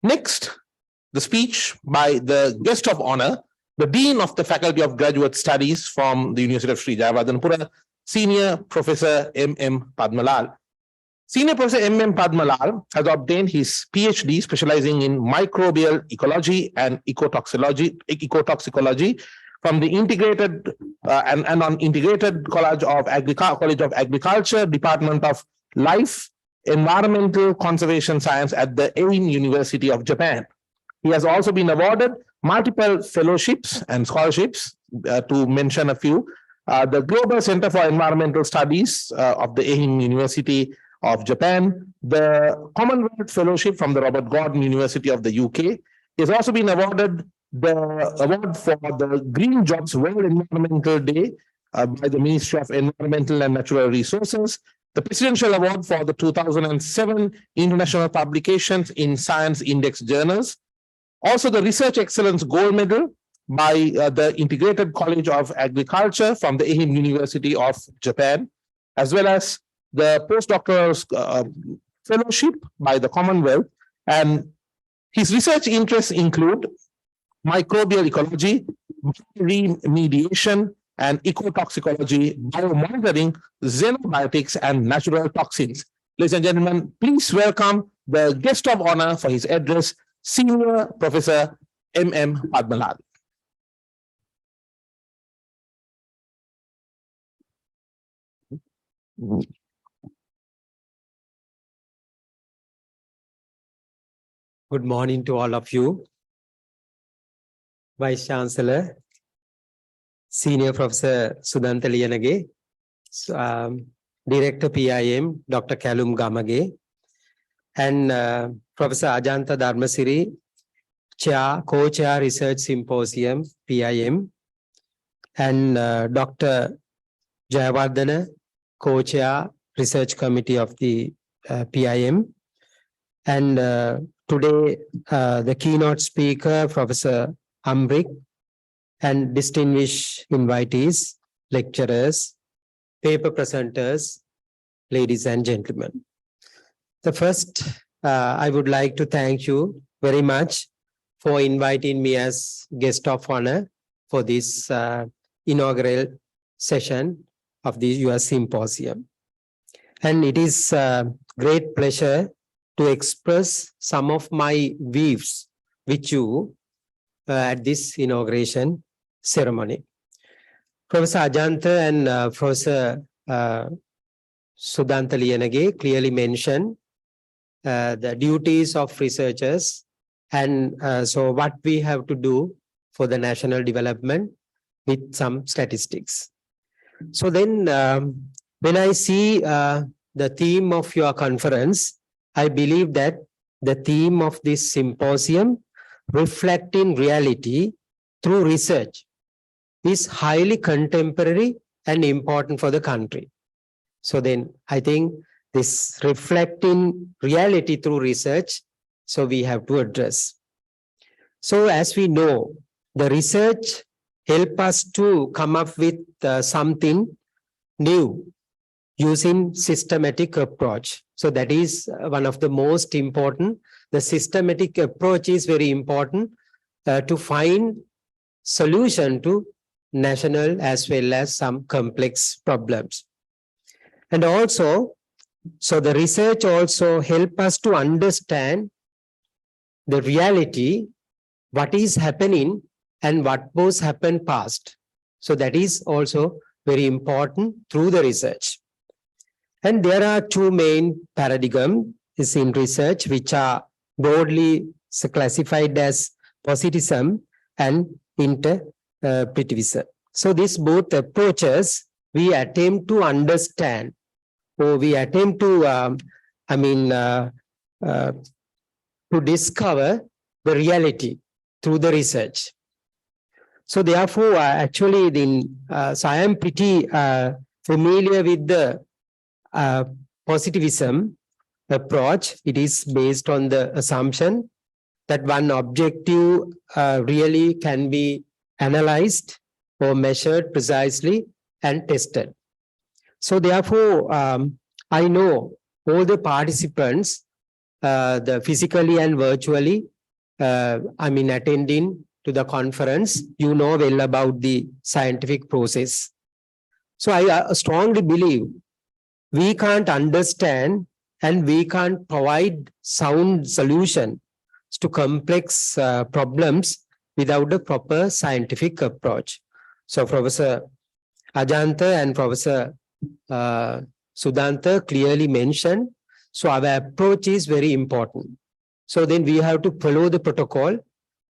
Next, the speech by the guest of honor, the Dean of the Faculty of Graduate Studies from the University of Sri Jayawardenepura, Senior Professor M.M. Padmalal. Senior Professor M.M. Padmalal has obtained his PhD specializing in microbial ecology and ecotoxicology from the Integrated and on Integrated College of Agriculture, Department of Life, Environmental Conservation Science at the AIM University of Japan. He has also been awarded multiple fellowships and scholarships, to mention a few. The Global Center for Environmental Studies of the AIM University of Japan, the Commonwealth Fellowship from the Robert Gordon University of the UK. He has also been awarded the award for the Green Jobs World Environmental Day by the Ministry of Environmental and Natural Resources, the Presidential Award for the 2007 International Publications in Science Index Journals, also the Research Excellence Gold Medal by the Integrated College of Agriculture from the AIM University of Japan, as well as the postdoctoral fellowship by the Commonwealth. And his research interests include microbial ecology, remediation, and ecotoxicology, biomonitoring, xenobiotics, and natural toxins. Ladies and gentlemen, please welcome the guest of honor for his address, Senior Professor M.M. Padmalal. Good morning to all of you. Vice Chancellor, Senior Professor Sudhantha Liyanage, Director PIM, Dr. Kalum Gamage, and Professor Ajantha Dharmasiri, Co-Chair Research Symposium, PIM, and Dr. Jayawardena, Co-Chair Research Committee of the PIM, and today the keynote speaker, Professor Amrik, and distinguished invitees, lecturers, paper presenters, ladies and gentlemen. The first, I would like to thank you very much for inviting me as guest of honor for this inaugural session of the US Symposium. And it is a great pleasure to express some of my views with you at this inauguration ceremony. Professor Ajantha and Professor Sudhantha Liyanage clearly mentioned the duties of researchers and so what we have to do for the national development with some statistics. So then when I see the theme of your conference, I believe that the theme of this symposium, reflecting reality through research, is highly contemporary and important for the country. So then I think this reflecting reality through research. So we have to address. So as we know, the research help us to come up with something new using systematic approach. So that is one of the most important. The systematic approach is very important to find solution to national as well as some complex problems. And also, so the research also help us to understand the reality, what is happening and what was happened past. So that is also very important through the research. And there are two main paradigms in research, which are broadly classified as positivism and interpretivism. So these both approaches, we attempt to understand, or we attempt to, to discover the reality through the research. So therefore, actually, so I am pretty familiar with the positivism approach. It is based on the assumption that one objective really can be analyzed or measured precisely and tested. So therefore, I know all the participants, the physically and virtually, attending to the conference, you know well about the scientific process. So I strongly believe we can't understand and we can't provide sound solution to complex problems without a proper scientific approach. So Professor Ajanta and Professor Sudhanta clearly mentioned, so our approach is very important. So then we have to follow the protocol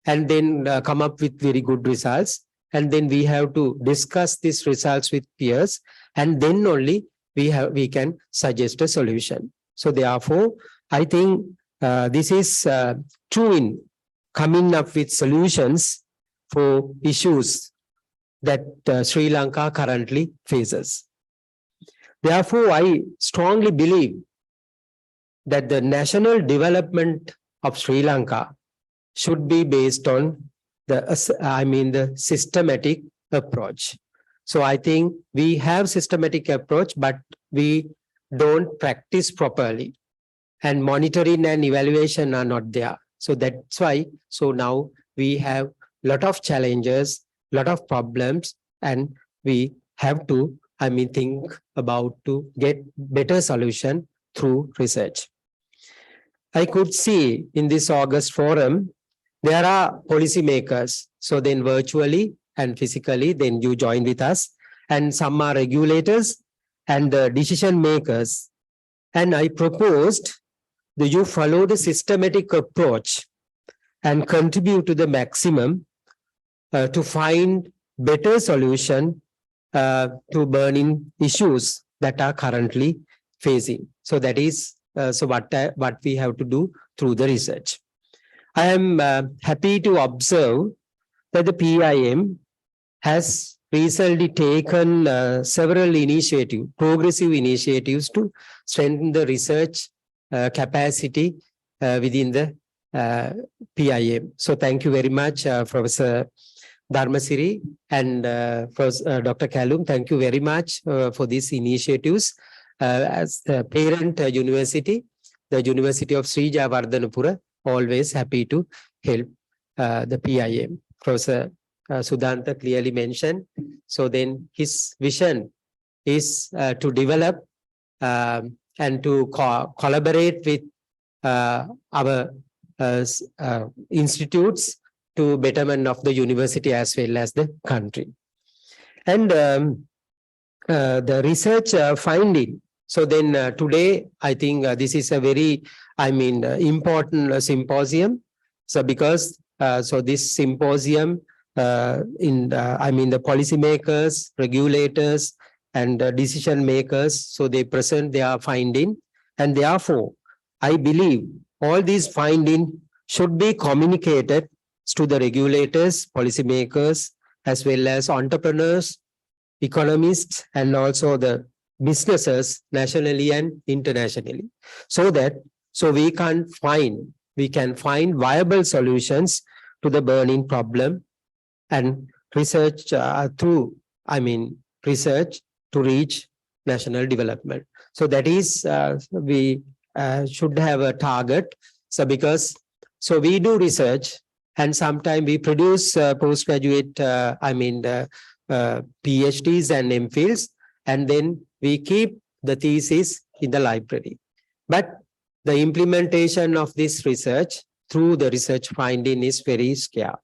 and then come up with very good results. And then we have to discuss these results with peers, and then only we can suggest a solution. So therefore, I think this is true in coming up with solutions for issues that Sri Lanka currently faces. Therefore, I strongly believe that the national development of Sri Lanka should be based on the systematic approach. So I think we have systematic approach, but we don't practice properly, and monitoring and evaluation are not there. So that's why, so now we have a lot of challenges, lot of problems, and we have to, think about to get better solution through research. I could see in this August forum, there are policymakers. So then virtually and physically, then you join with us, and some are regulators and the decision makers. And I proposed that you follow the systematic approach and contribute to the maximum to find better solution to burning issues that are currently facing. So that is what we have to do through the research. I am happy to observe that the PIM has recently taken several initiatives, progressive initiatives to strengthen the research capacity within the PIM. So thank you very much, Professor Dharmasiri and Dr. Kalum. Thank you very much for these initiatives. As the parent university, the University of Sri Jayawardhanapura, always happy to help the PIM. Professor Sudhanta clearly mentioned. So then his vision is to develop and to collaborate with our institutes to betterment of the university as well as the country. And the research finding. So then today, I think this is a very, important symposium. So because, so this symposium the policymakers, regulators, and decision makers, so they present their finding. And therefore, I believe all these findings should be communicated to the regulators, policymakers, as well as entrepreneurs, economists, and also the businesses nationally and internationally, so we can find viable solutions to the burning problem and research research to reach national development. So that is we should have a target. So we do research and sometimes we produce postgraduate PhDs and MPhils, and then we keep the thesis in the library. But the implementation of this research through the research finding is very scarce.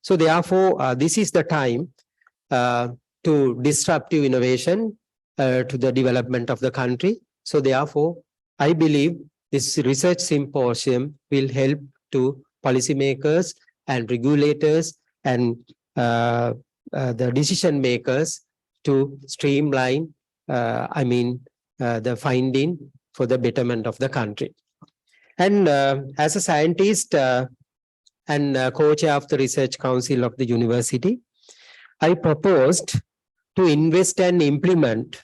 So therefore, this is the time to disruptive innovation to the development of the country. So therefore, I believe this research symposium will help to policymakers and regulators and the decision makers to streamline the finding for the betterment of the country. And as a scientist and co-chair of the Research Council of the university, I proposed to invest and implement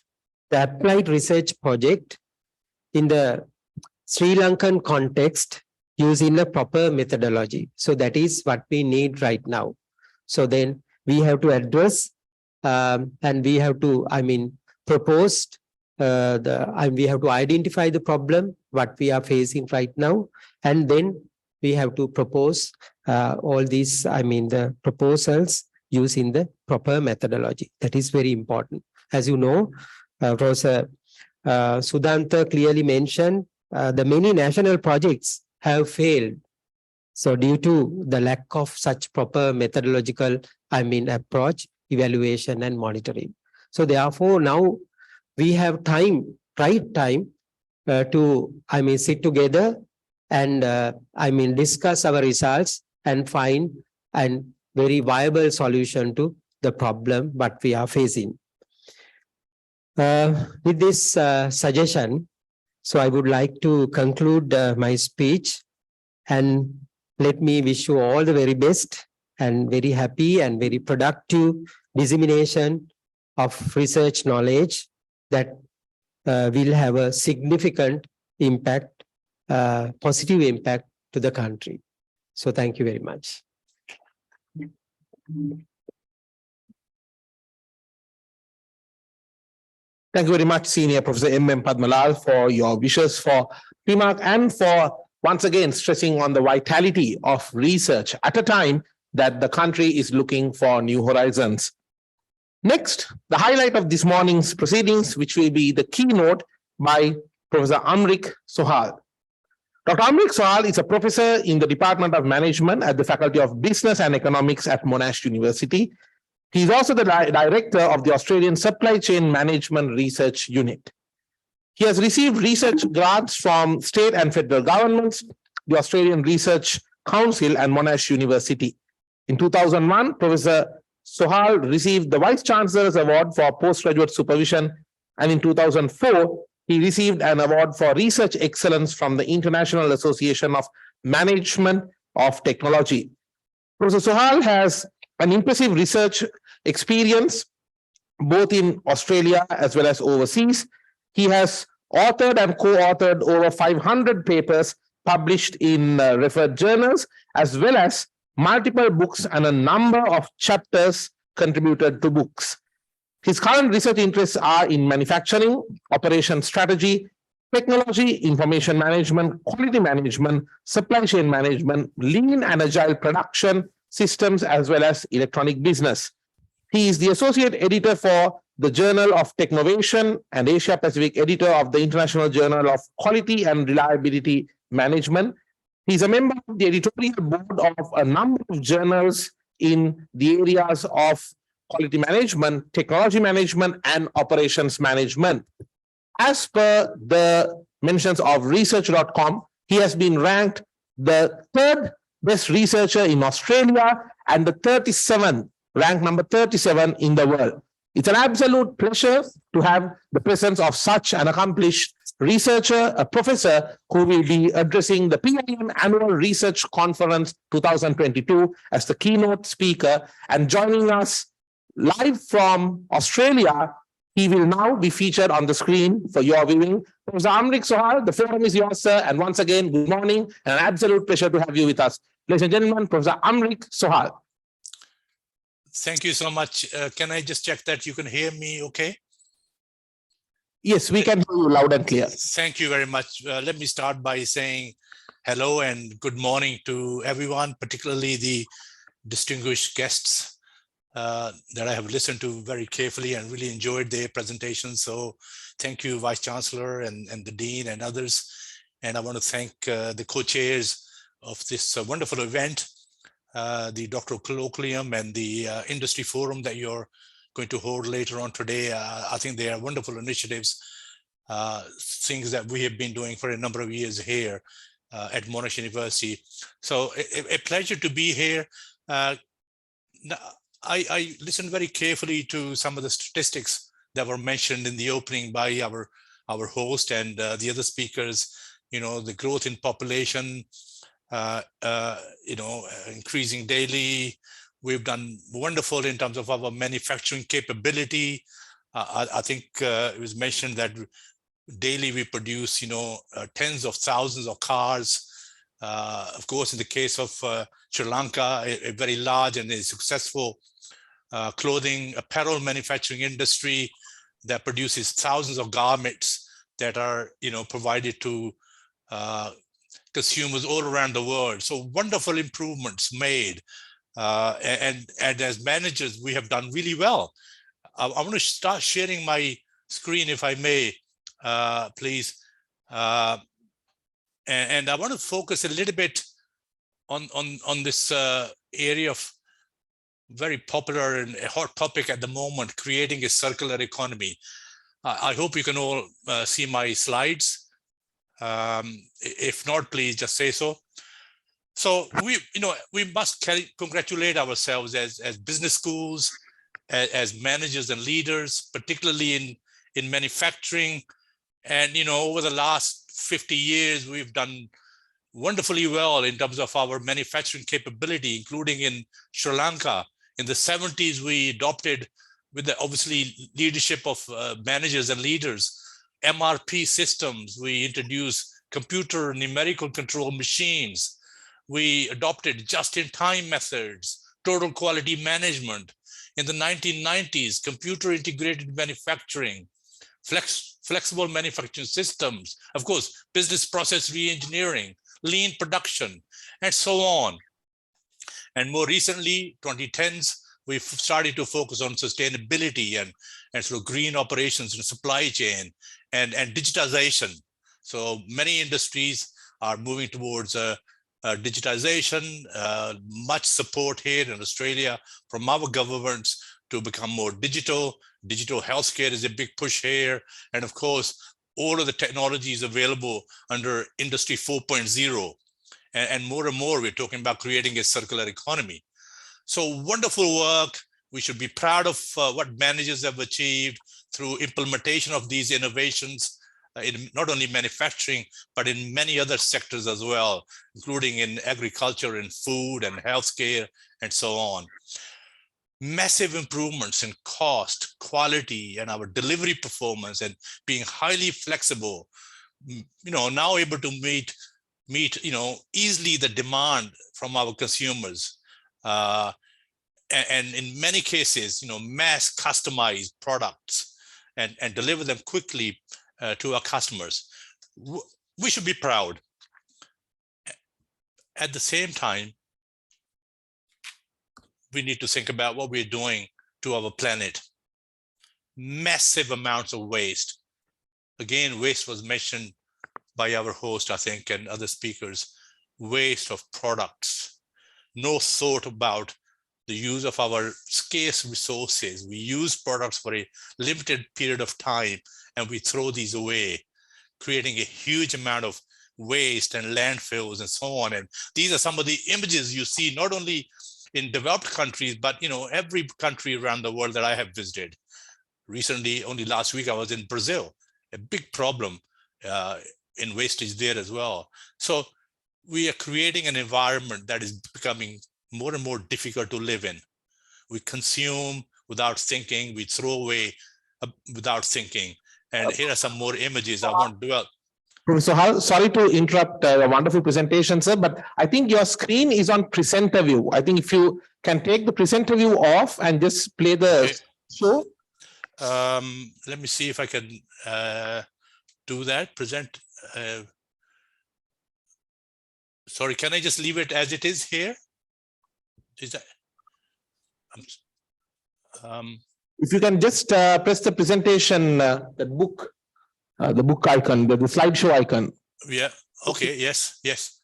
the applied research project in the Sri Lankan context using a proper methodology. So that is what we need right now. So then we have to address and we have to, propose we have to identify the problem, what we are facing right now, and then we have to propose all these, the proposals using the proper methodology. That is very important. As you know, Professor Sudanta clearly mentioned the many national projects have failed. So due to the lack of such proper methodological, approach, evaluation and monitoring. So therefore now we have right time to, sit together and, discuss our results and find a very viable solution to the problem what we are facing. With this suggestion, so I would like to conclude my speech, and let me wish you all the very best and very happy and very productive dissemination of research knowledge that will have a significant impact, positive impact to the country. So thank you very much. Thank you very much, Senior Professor M. Padmalal, for your wishes for PIMARC and for once again stressing on the vitality of research at a time that the country is looking for new horizons. Next, the highlight of this morning's proceedings, which will be the keynote by Professor Amrik Sohal. Dr. Amrik Sohal is a professor in the Department of Management at the Faculty of Business and Economics at Monash University. He is also the director of the Australian Supply Chain Management Research Unit. He has received research grants from state and federal governments, the Australian Research Council and Monash University. In 2001, Professor Sohal received the Vice Chancellor's Award for Postgraduate Supervision, and in 2004, he received an award for research excellence from the International Association of Management of Technology. Professor Sohal has an impressive research experience both in Australia as well as overseas. He has authored and co-authored over 500 papers published in referred journals, as well as multiple books and a number of chapters contributed to books. His current research interests are in manufacturing, operation strategy, technology, information management, quality management, supply chain management, lean and agile production systems, as well as electronic business. He is the associate editor for the Journal of Technovation and Asia Pacific editor of the International Journal of Quality and Reliability Management. He is a member of the editorial board of a number of journals in the areas of quality management, technology management, and operations management. As per the mentions of research.com, he has been ranked the 3rd best researcher in Australia and the 37th, ranked number 37 in the world. It's an absolute pleasure to have the presence of such an accomplished researcher, a professor who will be addressing the PIM Annual Research Conference 2022 as the keynote speaker, and joining us live from Australia He will now be featured on the screen for your viewing. Professor Amrik Sohal, the forum is yours, sir. And once again, good morning and an absolute pleasure to have you with us. Ladies and gentlemen, Professor Amrik Sohal. Thank you so much. Can I just check that you can hear me okay? Yes, we can hear you loud and clear. Thank you very much. Let me start by saying hello and good morning to everyone, particularly the distinguished guests that I have listened to very carefully and really enjoyed their presentations. So thank you, Vice Chancellor and the Dean and others. And I want to thank the co-chairs of this wonderful event, the doctoral colloquium and the industry forum that you're going to hold later on today. I think they are wonderful initiatives, things that we have been doing for a number of years here at Monash University. So a pleasure to be here. I listened very carefully to some of the statistics that were mentioned in the opening by our host and the other speakers. You know, the growth in population, increasing daily. We've done wonderful in terms of our manufacturing capability. I think it was mentioned that daily we produce, tens of thousands of cars. Of course, in the case of Sri Lanka, a very large and a successful clothing apparel manufacturing industry that produces thousands of garments that are, provided to consumers all around the world. So wonderful improvements made. And as managers, we have done really well. I want to start sharing my screen, if I may, please. And I want to focus a little bit on this area of very popular and a hot topic at the moment, creating a circular economy. I hope you can all see my slides. If not, please just say so. So we must congratulate ourselves as business schools, as managers and leaders, particularly in manufacturing. And over the last 50 years, we've done wonderfully well in terms of our manufacturing capability, including in Sri Lanka. In the 70s, we adopted, with the obviously leadership of managers and leaders, MRP systems. We introduced computer numerical control machines. We adopted just-in-time methods, total quality management. In the 1990s, computer integrated manufacturing, flexible manufacturing systems, of course, business process re-engineering, lean production, and so on. And more recently, 2010s, we've started to focus on sustainability and sort of green operations and supply chain and digitization. So many industries are moving towards digitization, much support here in Australia from our governments to become more digital. Digital healthcare is a big push here. And of course, all of the technologies available under Industry 4.0. And more, we're talking about creating a circular economy. So wonderful work. We should be proud of what managers have achieved through implementation of these innovations in not only manufacturing, but in many other sectors as well, including in agriculture and food and healthcare and so on. Massive improvements in cost, quality, and our delivery performance, and being highly flexible, now able to meet easily the demand from our consumers. And in many cases, mass customized products and deliver them quickly to our customers. We should be proud. At the same time, we need to think about what we're doing to our planet. Massive amounts of waste. Again, waste was mentioned by our host, I think, and other speakers. Waste of products. No thought about the use of our scarce resources. We use products for a limited period of time and we throw these away, creating a huge amount of waste and landfills and so on. And these are some of the images you see, not only in developed countries, but every country around the world that I have visited. Recently, only last week, I was in Brazil, a big problem in wastage there as well. So we are creating an environment that is becoming more and more difficult to live in. We consume without thinking, we throw away without thinking. And here are some more images. I won't dwell. Professor Hall, sorry to interrupt a wonderful presentation, sir, but I think your screen is on presenter view. I think if you can take the presenter view off and just play the show. Let me see if I can do that. Present. Sorry, can I just leave it as it is here? Is that? If you can just press the presentation, the book icon, the slideshow icon. Yeah. Okay. Yes. Yes.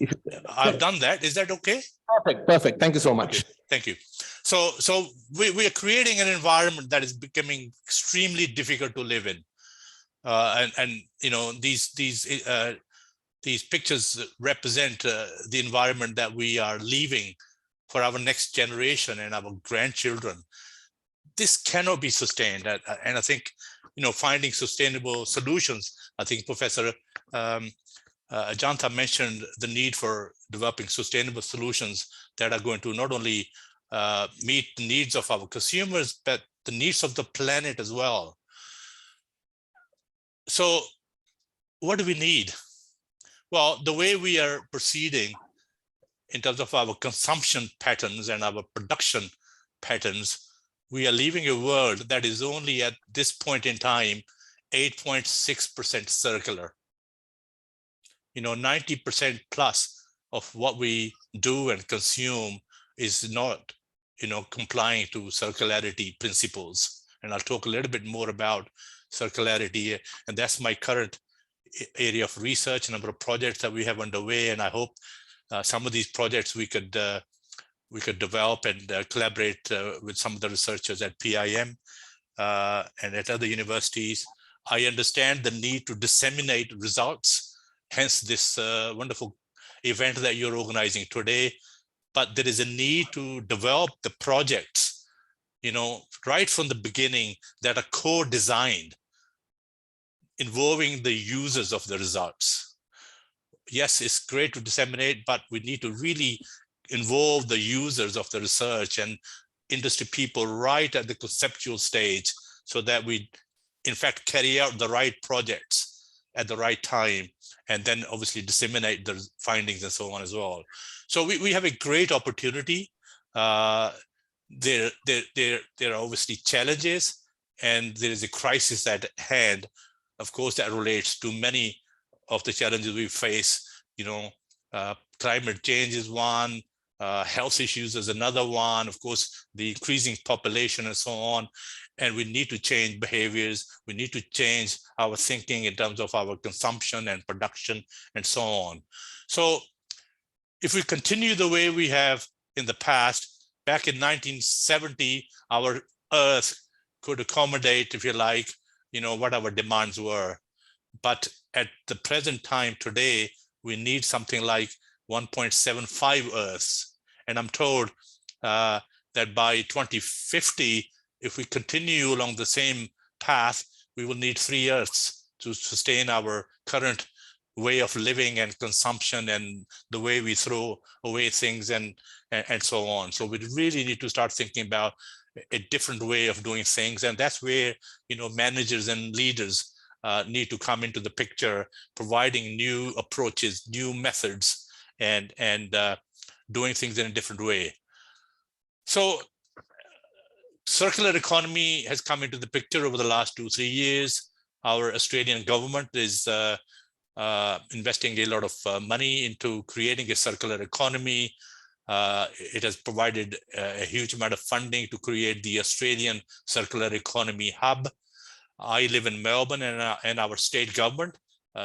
If- I've done that. Is that okay? Perfect. Perfect. Thank you so much. Okay, thank you. So we are creating an environment that is becoming extremely difficult to live in, and you know these pictures represent the environment that we are leaving for our next generation and our grandchildren. This cannot be sustained, and I think finding sustainable solutions. I think Professor Ajanta mentioned the need for developing sustainable solutions that are going to not only meet the needs of our consumers, but the needs of the planet as well. So what do we need? Well, the way we are proceeding in terms of our consumption patterns and our production patterns, we are leaving a world that is only at this point in time 8.6% circular. 90% plus of what we do and consume is not, complying to circularity principles. And I'll talk a little bit more about circularity. And that's my current area of research, a number of projects that we have underway. And I hope some of these projects we could develop and collaborate with some of the researchers at PIM and at other universities. I understand the need to disseminate results, hence this wonderful event that you're organizing today. But there is a need to develop the projects, right from the beginning that are co-designed, involving the users of the results. Yes, it's great to disseminate, but we need to really involve the users of the research and industry people right at the conceptual stage, so that we in fact carry out the right projects at the right time, and then obviously disseminate the findings and so on as well. So we have a great opportunity. There are obviously challenges, and there is a crisis at hand, of course, that relates to many of the challenges we face. Climate change is one, health issues is another one, of course, the increasing population and so on. And we need to change behaviors. We need to change our thinking in terms of our consumption and production and so on. So if we continue the way we have in the past, back in 1970, our Earth could accommodate, if you like, what our demands were. But at the present time today, we need something like 1.75 Earths. And I'm told that by 2050, if we continue along the same path, we will need 3 Earths to sustain our current way of living and consumption and the way we throw away things and so on. So we really need to start thinking about a different way of doing things. And that's where, managers and leaders need to come into the picture, providing new approaches, new methods, and doing things in a different way. So circular economy has come into the picture over the last 2-3 years. Our Australian government is investing a lot of money into creating a circular economy. It has provided a huge amount of funding to create the Australian Circular Economy Hub. I live in Melbourne, and our state government,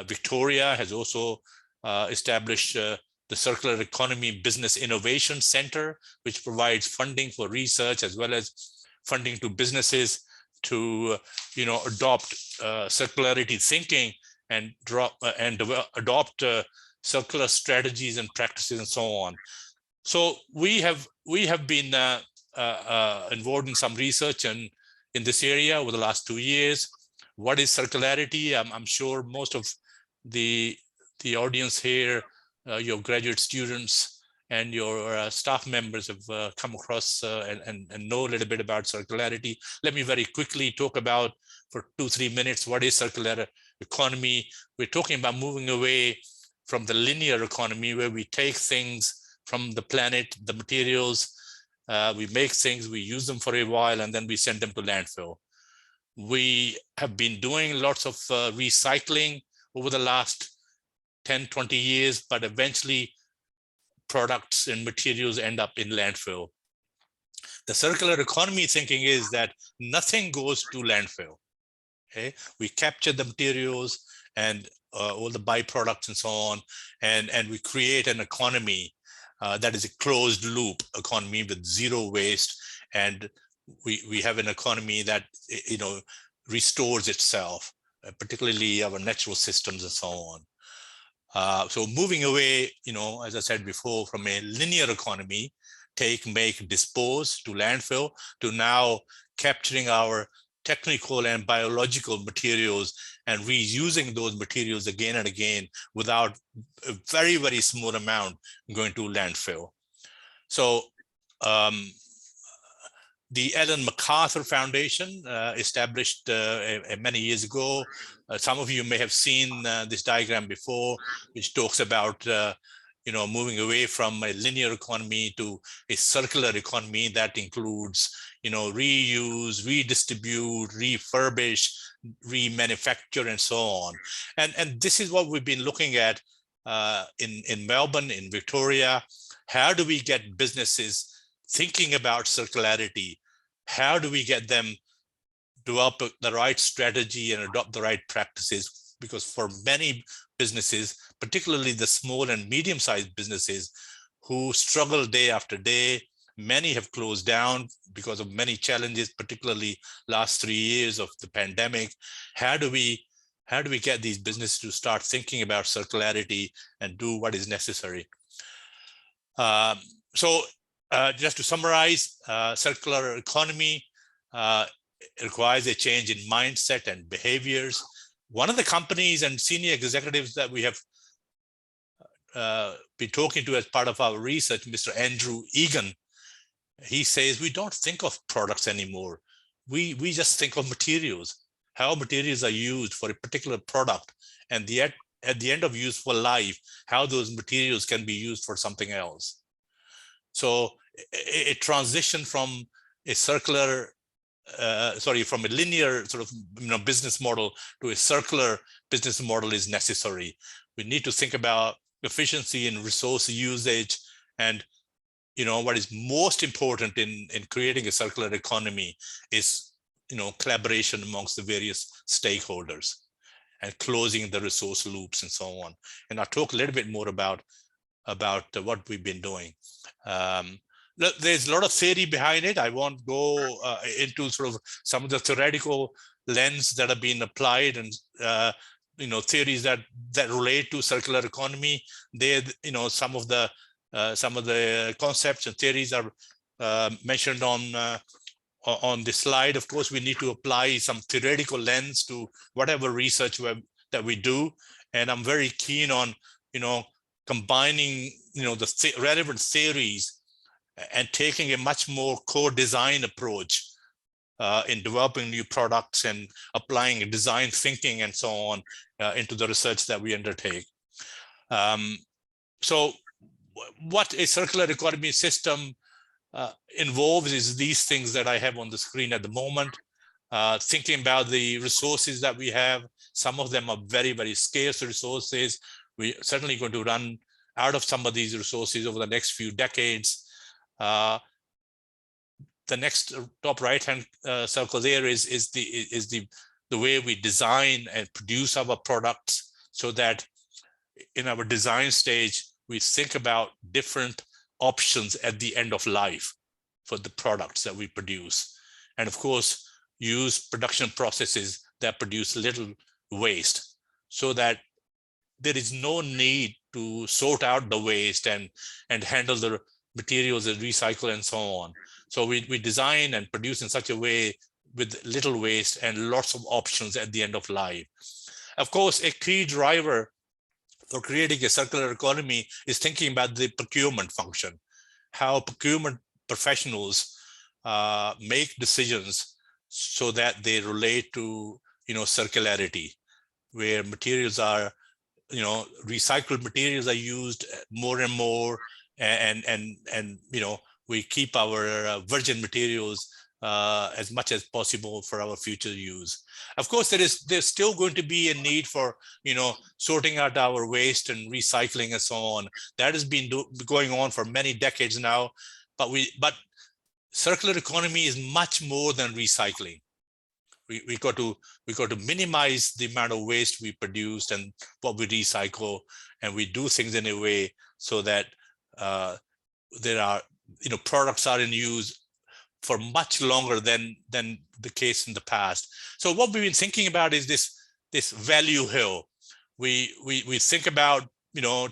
Victoria, has also established the Circular Economy Business Innovation Center, which provides funding for research as well as funding to businesses to adopt circularity thinking and adopt circular strategies and practices and so on. So we have been involved in some research in this area over the last 2 years. What is circularity? I'm sure most of the audience here, your graduate students and your staff members have come across and know a little bit about circularity. Let me very quickly talk about for 2-3 minutes what is circular economy. We're talking about moving away from the linear economy where we take things from the planet, the materials, we make things, we use them for a while, and then we send them to landfill. We have been doing lots of recycling over the last 10-20 years, but eventually products and materials end up in landfill. The circular economy thinking is that nothing goes to landfill. Okay, we capture the materials and all the byproducts and so on, and we create an economy that is a closed loop economy with zero waste, and we have an economy that restores itself, particularly our natural systems and so on. So moving away, as I said before, from a linear economy, take, make, dispose to landfill, to now capturing our technical and biological materials and reusing those materials again and again without a very, very small amount going to landfill. So the Ellen MacArthur Foundation, established many years ago. Some of you may have seen this diagram before, which talks about moving away from a linear economy to a circular economy that includes reuse, redistribute, refurbish, remanufacture, and so on. And this is what we've been looking at in Melbourne, in Victoria. How do we get businesses thinking about circularity? How do we get them develop the right strategy and adopt the right practices? Because for many businesses, particularly the small and medium-sized businesses who struggle day after day, many have closed down because of many challenges, particularly last 3 years of the pandemic. How do we get these businesses to start thinking about circularity and do what is necessary? Just to summarize, circular economy requires a change in mindset and behaviors. One of the companies and senior executives that we have been talking to as part of our research, Mr. Andrew Egan, he says we don't think of products anymore. We just think of materials, how materials are used for a particular product, and at the end of useful life, how those materials can be used for something else. So a transition from a circular, from a linear sort of business model to a circular business model is necessary. We need to think about efficiency in resource usage, and what is most important in creating a circular economy is collaboration amongst the various stakeholders and closing the resource loops and so on. And I'll talk a little bit more about what we've been doing. There's a lot of theory behind it. I won't go into sort of some of the theoretical lens that have been applied and theories that relate to circular economy. Some of the concepts and theories are mentioned on this slide. Of course, we need to apply some theoretical lens to whatever research that we do, and I'm very keen on combining the relevant theories and taking a much more core design approach in developing new products and applying design thinking and so on into the research that we undertake. So what a circular economy system involves is these things that I have on the screen at the moment. Thinking about the resources that we have. Some of them are very, very scarce resources. We're certainly going to run out of some of these resources over the next few decades. The next top right-hand circle there is the way we design and produce our products, so that in our design stage, we think about different options at the end of life for the products that we produce. And of course, use production processes that produce little waste, so that there is no need to sort out the waste and handle the materials and recycle and so on. So we design and produce in such a way with little waste and lots of options at the end of life. Of course, a key driver or creating a circular economy is thinking about the procurement function, how procurement professionals make decisions so that they relate to, circularity, where materials are, recycled materials are used more and more, and we keep our virgin materials as much as possible for our future use. Of course, there's still going to be a need for, sorting out our waste and recycling and so on. That has been going on for many decades now, but circular economy is much more than recycling. We got to minimize the amount of waste we produce and what we recycle, and we do things in a way so that there are, products are in use for much longer than the case in the past. So what we've been thinking about is this value hill. We think about,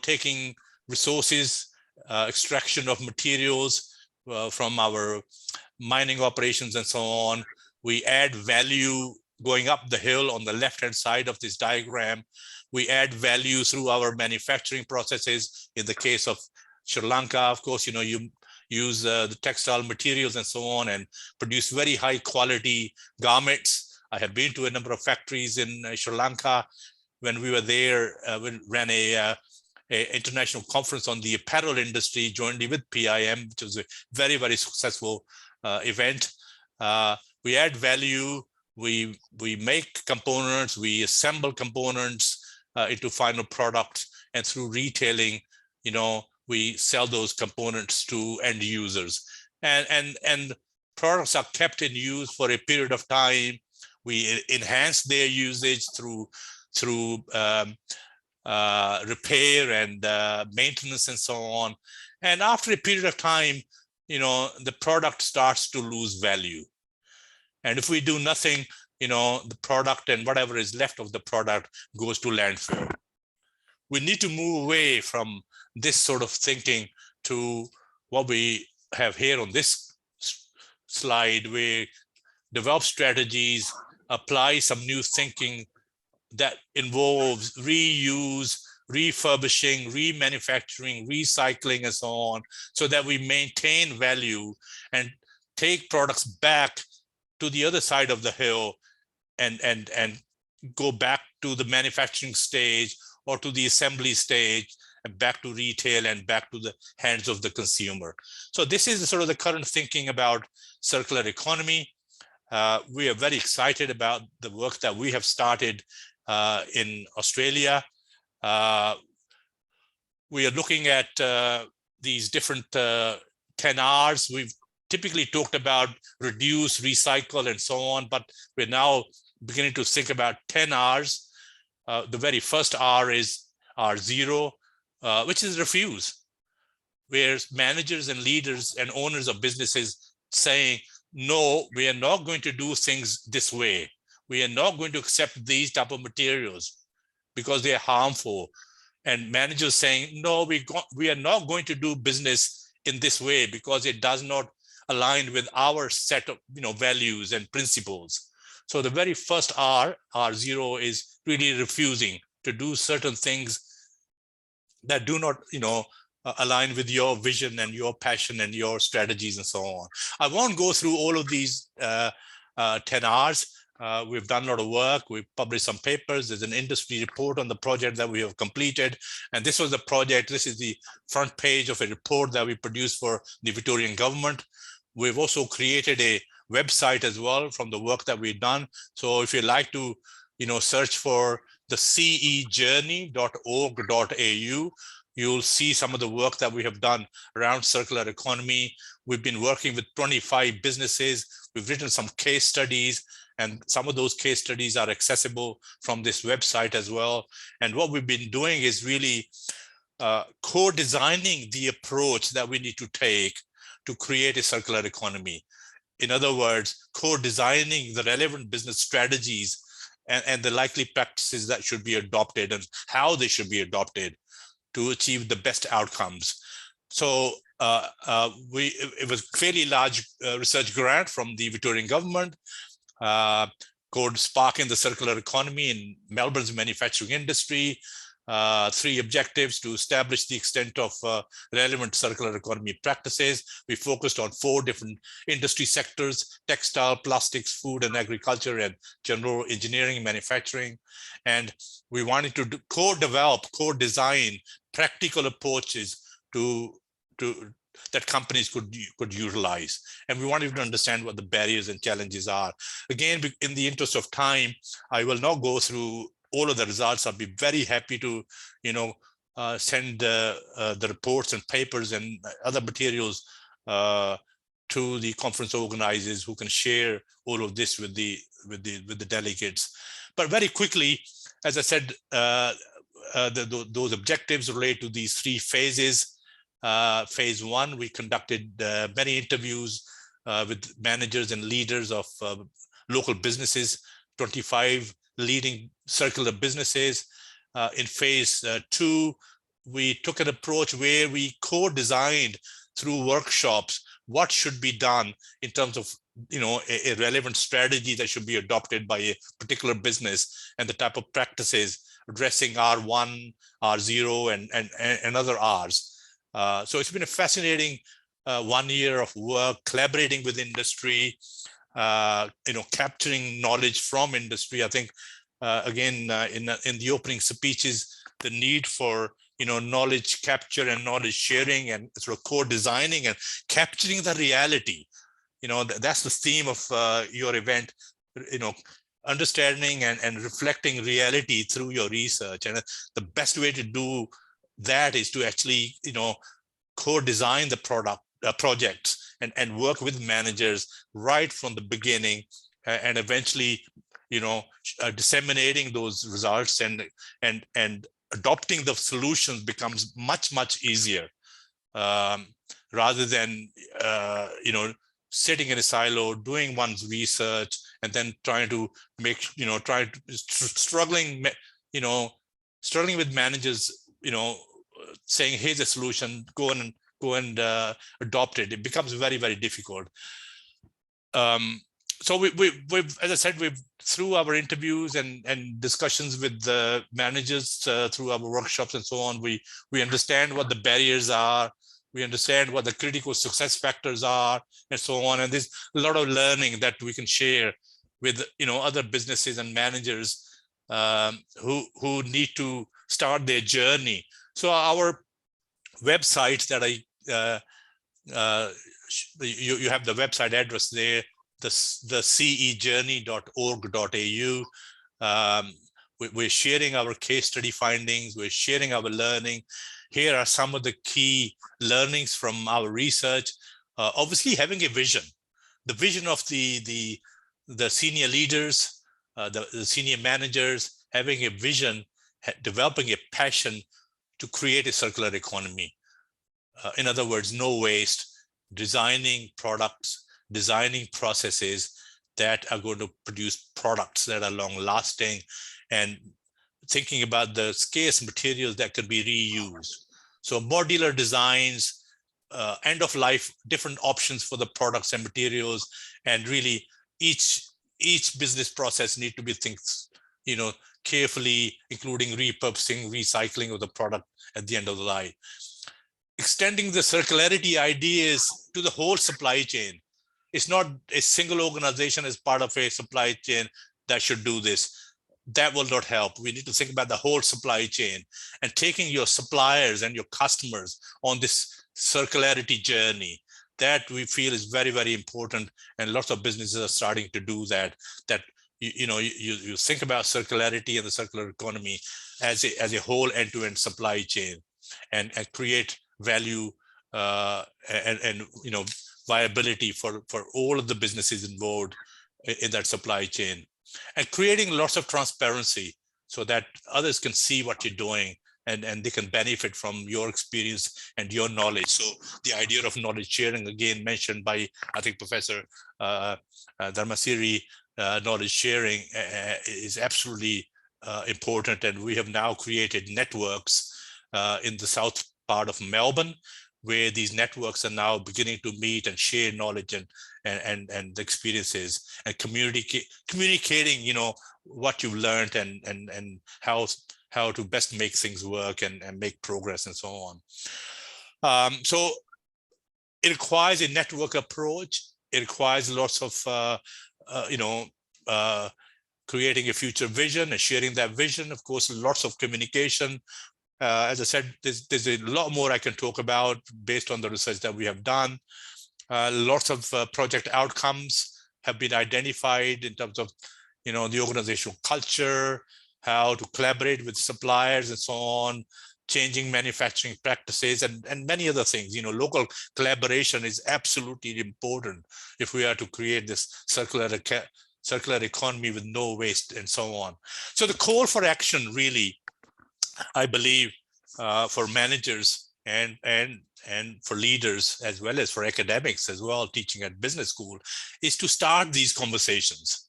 taking resources, extraction of materials from our mining operations and so on. We add value going up the hill on the left-hand side of this diagram. We add value through our manufacturing processes. In the case of Sri Lanka, of course, you use the textile materials and so on and produce very high quality garments. I have been to a number of factories in Sri Lanka. When we were there, we ran a international conference on the apparel industry jointly with PIM, which was a very, very successful event. We add value, we make components, we assemble components into final products, and through retailing, we sell those components to end users. And products are kept in use for a period of time. We enhance their usage through repair and maintenance and so on. And after a period of time, the product starts to lose value. And if we do nothing, the product and whatever is left of the product goes to landfill. We need to move away from this sort of thinking to what we have here on this slide, where develop strategies, apply some new thinking that involves reuse, refurbishing, remanufacturing, recycling, and so on, so that we maintain value and take products back to the other side of the hill and go back to the manufacturing stage or to the assembly stage and back to retail and back to the hands of the consumer. So this is sort of the current thinking about circular economy. We are very excited about the work that we have started in Australia. We are looking at these different 10 R's. We've typically talked about reduce, recycle, and so on, but we're now beginning to think about 10 R's. The very first R is R0, which is refuse, where managers and leaders and owners of businesses saying, no, we are not going to do things this way. We are not going to accept these type of materials because they are harmful. And managers saying, no, we are not going to do business in this way because it does not align with our set of values and principles. So the very first R, R0, is really refusing to do certain things that do not align with your vision and your passion and your strategies and so on. I won't go through all of these 10 R's. We've done a lot of work. We've published some papers. There's an industry report on the project that we have completed. And this was the project. This is the front page of a report that we produced for the Victorian government. We've also created a website as well from the work that we've done. So if you like to, search for the cejourney.org.au, you'll see some of the work that we have done around circular economy. We've been working with 25 businesses. We've written some case studies, and some of those case studies are accessible from this website as well. And what we've been doing is really co-designing the approach that we need to take to create a circular economy. In other words, co-designing the relevant business strategies and the likely practices that should be adopted and how they should be adopted to achieve the best outcomes. So it was a fairly large research grant from the Victorian government called Sparking the Circular Economy in Melbourne's manufacturing industry. three objectives: to establish the extent of relevant circular economy practices. We focused on 4 different industry sectors: textile, plastics, food and agriculture, and general engineering, manufacturing. And we wanted to co-develop, co-design practical approaches to that companies could utilize. And we wanted to understand what the barriers and challenges are. Again, in the interest of time, I will not go through all of the results. I'll be very happy to, send the reports and papers and other materials to the conference organizers, who can share all of this with the delegates. But very quickly, as I said, those objectives relate to these 3 phases. Phase 1, we conducted many interviews with managers and leaders of local businesses, 25 leading circular businesses. In phase 2, we took an approach where we co-designed through workshops what should be done in terms of a relevant strategy that should be adopted by a particular business, and the type of practices addressing R1, R0, and other Rs. So it's been a fascinating 1 year of work, collaborating with industry, capturing knowledge from industry. I think, again, in the opening speeches, the need for knowledge capture and knowledge sharing, and sort of co-designing and capturing the reality. That's the theme of your event. Understanding and reflecting reality through your research, and the best way to do that is to actually co-design the projects and work with managers right from the beginning, and eventually disseminating those results and adopting the solutions becomes much easier, rather than sitting in a silo doing one's research and then trying to struggling with managers saying, here's a solution, go and adopt it. It becomes very difficult. So we've, as I said, through our interviews and discussions with the managers, through our workshops and so on, we understand what the barriers are. We understand what the critical success factors are, and so on. And there's a lot of learning that we can share with other businesses and managers who need to start their journey. So our website that you have the website address there, the cejourney.org.au. We're sharing our case study findings. We're sharing our learning. Here are some of the key learnings from our research. Obviously, having a vision, the vision of the senior leaders, the senior managers, having a vision, developing a passion to create a circular economy. In other words, no waste, designing products, designing processes that are going to produce products that are long lasting, and thinking about the scarce materials that could be reused. So modular designs, end of life, different options for the products and materials, and really each business process need to be carefully, including repurposing, recycling of the product at the end of the life. Extending the circularity ideas to the whole supply chain. It's not a single organization as part of a supply chain that should do this. That will not help. We need to think about the whole supply chain and taking your suppliers and your customers on this circularity journey. That we feel is very important, and lots of businesses are starting to do that. That you think about circularity and the circular economy as a whole end-to-end supply chain, and create value and viability for all of the businesses involved in that supply chain, and creating lots of transparency so that others can see what you're doing, and they can benefit from your experience and your knowledge. So the idea of knowledge sharing, again mentioned by, I think, Professor Dharmasiri, knowledge sharing is absolutely important. And we have now created networks in the south part of Melbourne, where these networks are now beginning to meet and share knowledge and the experiences, and communicating what you've learned and how how to best make things work and make progress and so on. So it requires a network approach. It requires lots of, creating a future vision and sharing that vision. Of course, lots of communication. As I said, there's a lot more I can talk about based on the research that we have done. Lots of project outcomes have been identified in terms of, the organizational culture, how to collaborate with suppliers and so on, changing manufacturing practices and many other things. Local collaboration is absolutely important if we are to create this circular economy with no waste and so on. So the call for action really, I believe, for managers and for leaders, as well as for academics as well, teaching at business school, is to start these conversations.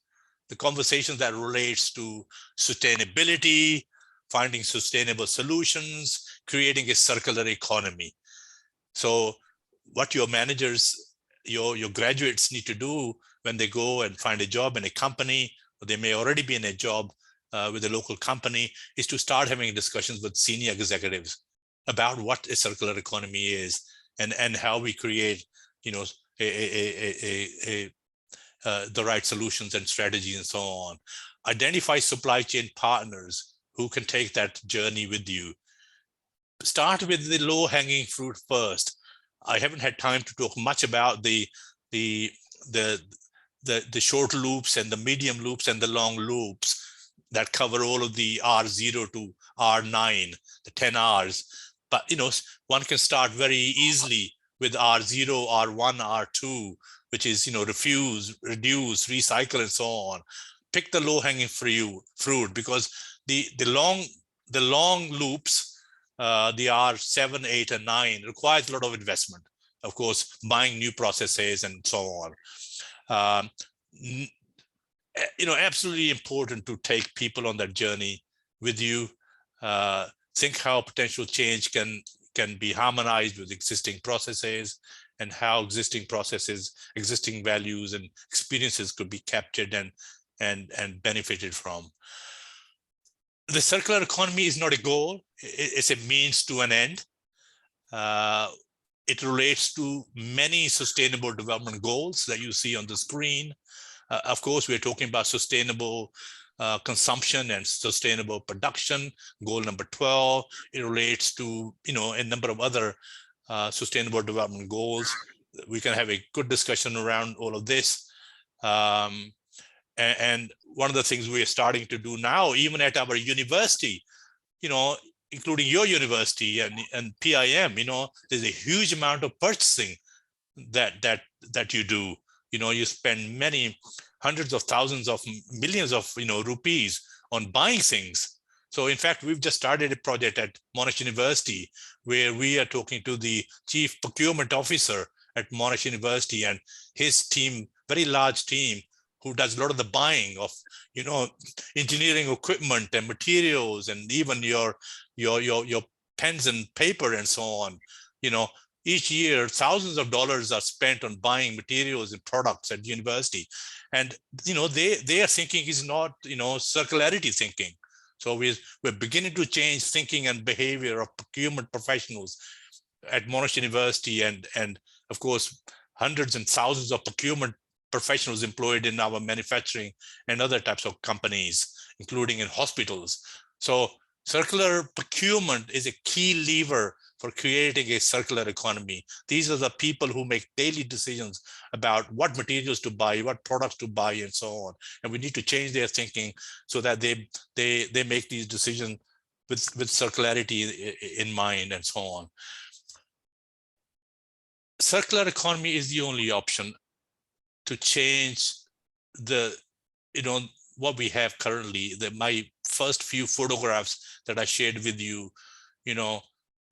The conversations that relates to sustainability, finding sustainable solutions, creating a circular economy. So what your managers, your graduates need to do when they go and find a job in a company, or they may already be in a job with a local company, is to start having discussions with senior executives about what a circular economy is and how we create, the right solutions and strategies and so on. Identify supply chain partners who can take that journey with you. Start with the low-hanging fruit first. I haven't had time to talk much about the short loops and the medium loops and the long loops that cover all of the R0 to R9, the 10 Rs. But one can start very easily with R0, R1, R2, which is refuse, reduce, recycle, and so on. Pick the low-hanging fruit, because the long loops, the R7, 8, and 9, requires a lot of investment. Of course, buying new processes and so on. Absolutely important to take people on that journey with you. Think how potential change can be harmonized with existing processes, and how existing processes, existing values and experiences could be captured and benefited from. The circular economy is not a goal, it's a means to an end. It relates to many sustainable development goals that you see on the screen. Of course, we're talking about sustainable consumption and sustainable production, goal number 12. It relates to a number of other sustainable development goals. We can have a good discussion around all of this. And one of the things we are starting to do now, even at our university, including your university and PIM, there's a huge amount of purchasing that you do. You spend many hundreds of thousands of millions of rupees on buying things. So in fact, we've just started a project at Monash University where we are talking to the chief procurement officer at Monash University and his team, very large team, who does a lot of the buying of engineering equipment and materials, and even your pens and paper and so on. Each year thousands of dollars are spent on buying materials and products at university, and their thinking is not circularity thinking. So we're beginning to change thinking and behavior of procurement professionals at Monash University, and of course hundreds and thousands of procurement professionals employed in our manufacturing and other types of companies, including in hospitals. So circular procurement is a key lever for creating a circular economy. These are the people who make daily decisions about what materials to buy, what products to buy, and so on. And we need to change their thinking so that they make these decisions with circularity in mind and so on. Circular economy is the only option to change what we have currently. My first few photographs that I shared with you,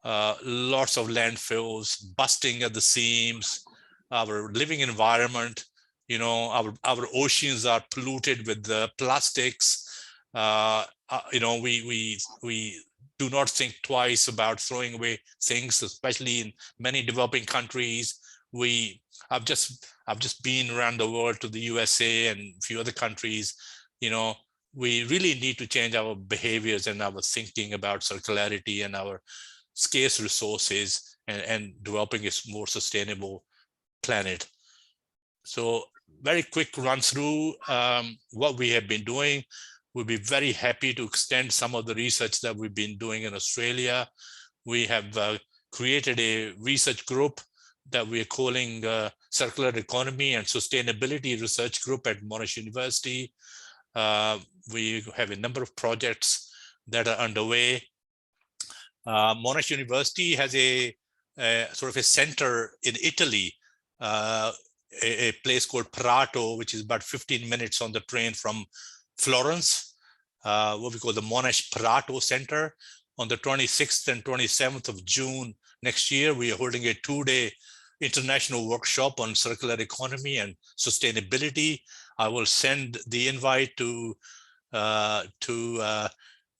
lots of landfills busting at the seams, our living environment, our oceans are polluted with the plastics. We do not think twice about throwing away things, especially in many developing countries. I've just been around the world to the USA and a few other countries. we really need to change our behaviors and our thinking about circularity and our scarce resources and developing a more sustainable planet. So very quick run through what we have been doing. We'll be very happy to extend some of the research that we've been doing in Australia. We have created a research group that we are calling Circular Economy and Sustainability Research Group at Monash University. We have a number of projects that are underway. Monash University has a sort of a center in Italy, a place called Prato, which is about 15 minutes on the train from Florence, what we call the Monash Prato Center. On the 26th and 27th of June next year, we are holding a 2-day international workshop on circular economy and sustainability. I will send the invite to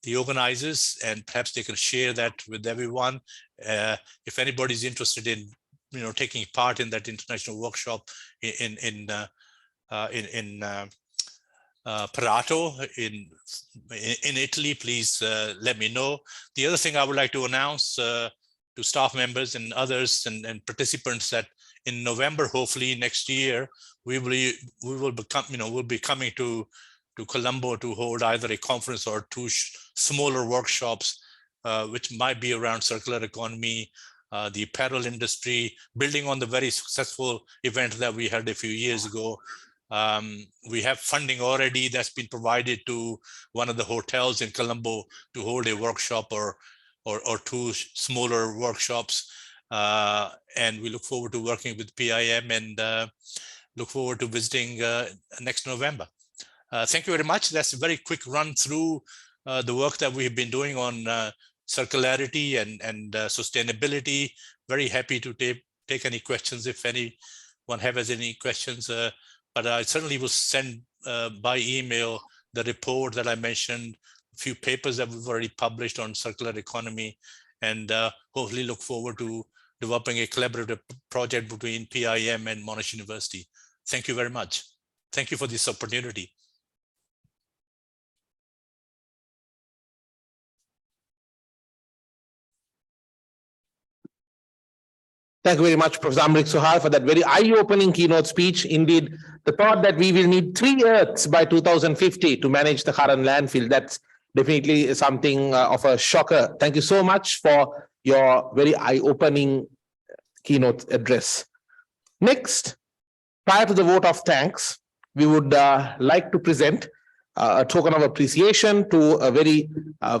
the organizers, and perhaps they can share that with everyone. If anybody's interested in, taking part in that international workshop in Prato in Italy, please let me know. The other thing I would like to announce to staff members and others and participants that in November, hopefully next year, we'll be coming to Colombo to hold either a conference or 2 smaller workshops, which might be around circular economy, the apparel industry, building on the very successful event that we had a few years ago. We have funding already that's been provided to one of the hotels in Colombo to hold a workshop or 2 smaller workshops. And we look forward to working with PIM and look forward to visiting next November. Thank you very much. That's a very quick run through the work that we've been doing on circularity and sustainability. Very happy to take any questions if anyone has any questions. But I certainly will send by email the report that I mentioned, a few papers that we've already published on circular economy, and hopefully look forward to developing a collaborative project between PIM and Monash University. Thank you very much. Thank you for this opportunity. Thank you very much, Professor Amrik Sohal, for that very eye-opening keynote speech. Indeed, the thought that we will need 3 Earths by 2050 to manage the current landfill, that's definitely something of a shocker. Thank you so much for your very eye-opening keynote address. Next, prior to the vote of thanks, we would like to present a token of appreciation to a very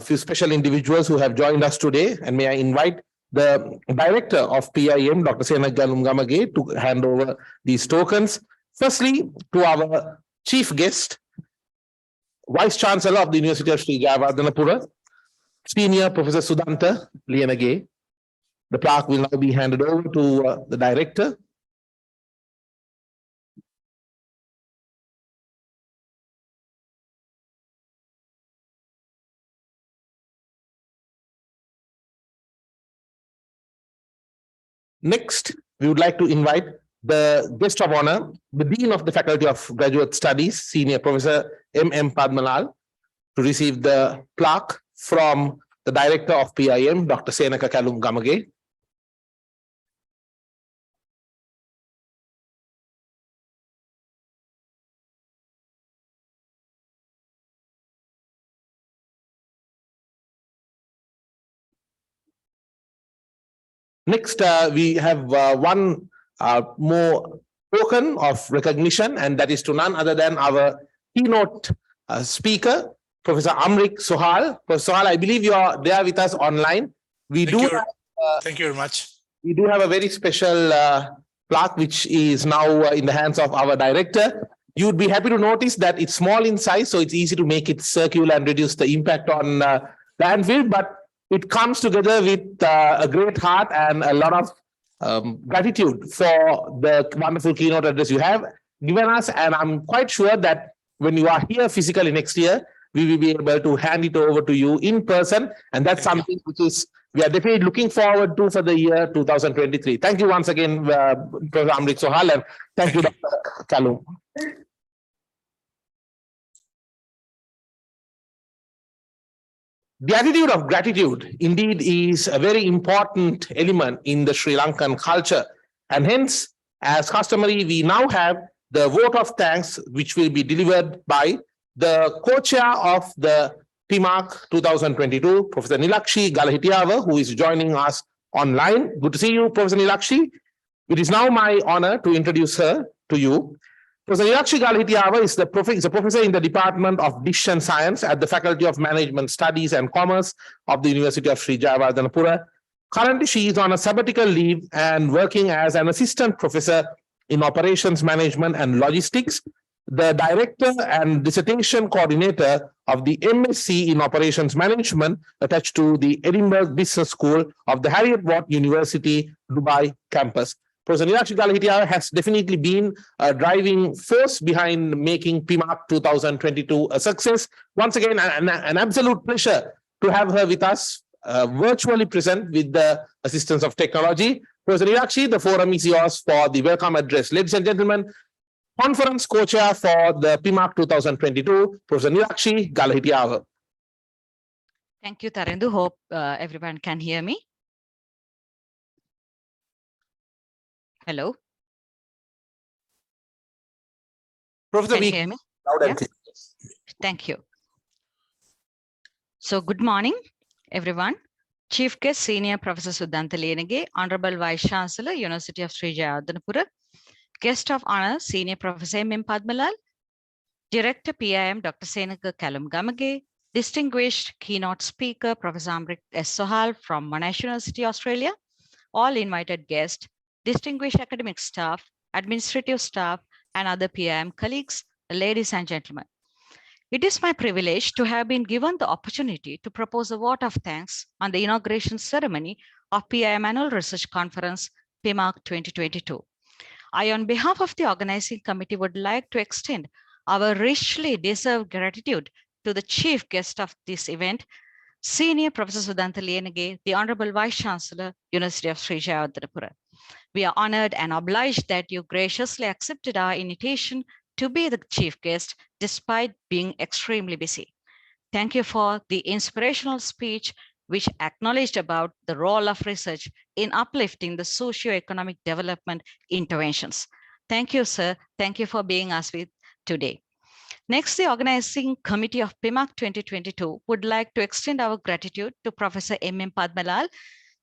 few special individuals who have joined us today. And may I invite the director of PIM, Dr. Senaka Galungamage, to hand over these tokens. Firstly, to our chief guest, Vice Chancellor of the University of Sri Jayawardhanapura, Senior Professor Sudanta Liyanage. The plaque will now be handed over to the director. Next, we would like to invite the guest of honor, the Dean of the Faculty of Graduate Studies, Senior Professor M.M. Padmalal, to receive the plaque from the Director of PIM, Dr. Senaka Galungamage. Next, we have one more token of recognition, and that is to none other than our keynote speaker, Professor Amrik Sohal. Professor Sohal, I believe you are there with us online. Thank you very much. We do have a very special plaque, which is now in the hands of our director. You'd be happy to notice that it's small in size, so it's easy to make it circular and reduce the impact on landfill, but it comes together with a great heart and a lot of gratitude for the wonderful keynote address you have given us. And I'm quite sure that when you are here physically next year, we will be able to hand it over to you in person. And that's something which is we are definitely looking forward to for the year 2023. Thank you once again, Professor Amrik Sohal, and thank you, Dr. Kalum. The attitude of gratitude indeed is a very important element in the Sri Lankan culture. And hence, as customary, we now have the vote of thanks, which will be delivered by the co-chair of the PIMARC 2022, Professor Nilakshi Galahitiava, who is joining us online. Good to see you, Professor Nilakshi. It is now my honor to introduce her to you. Professor Nilakshi Galahitiava is a professor in the Department of Decision Science at the Faculty of Management Studies and Commerce of the University of Sri Jayawardenepura. Currently, she is on a sabbatical leave and working as an assistant professor in operations management and logistics, the director and dissertation coordinator of the MSc in operations management attached to the Edinburgh Business School of the Harriet Watt University, Dubai campus. Professor Nilakshi Galahitiava has definitely been a driving force behind making PIMARC 2022 a success. Once again, an absolute pleasure to have her with us, virtually present with the assistance of technology. Professor Nilakshi, the forum is yours for the welcome address. Ladies and gentlemen, conference co-chair for the PIMARC 2022, Professor Nilakshi Galahitiava. Thank you, Tarendu. Hope everyone can hear me. Hello. Professor, can you hear me? Loud and clear. Thank you. So good morning, everyone. Chief Guest Senior Professor Sudhantha Liyanage, Honorable Vice Chancellor, University of Sri Jayawardenepura. Guest of Honor, Senior Professor M. Padmalal. Director PIM, Dr. Senaka Kalum Gamage. Distinguished keynote speaker, Professor Amrit S. Sohal from Monash University, Australia. All invited guests, distinguished academic staff, administrative staff, and other PIM colleagues, ladies and gentlemen. It is my privilege to have been given the opportunity to propose a vote of thanks on the inauguration ceremony of PIM Annual Research Conference, PIMARC 2022. I, on behalf of the organizing committee, would like to extend our richly deserved gratitude to the chief guest of this event, Senior Professor Sudhantha Liyanage, the Honorable Vice Chancellor, University of Sri Jayawardenepura. We are honored and obliged that you graciously accepted our invitation to be the chief guest despite being extremely busy. Thank you for the inspirational speech which acknowledged about the role of research in uplifting the socio-economic development interventions. Thank you, sir. Thank you for being us with today. Next, the organizing committee of PIMARC 2022 would like to extend our gratitude to Professor M. Padmalal,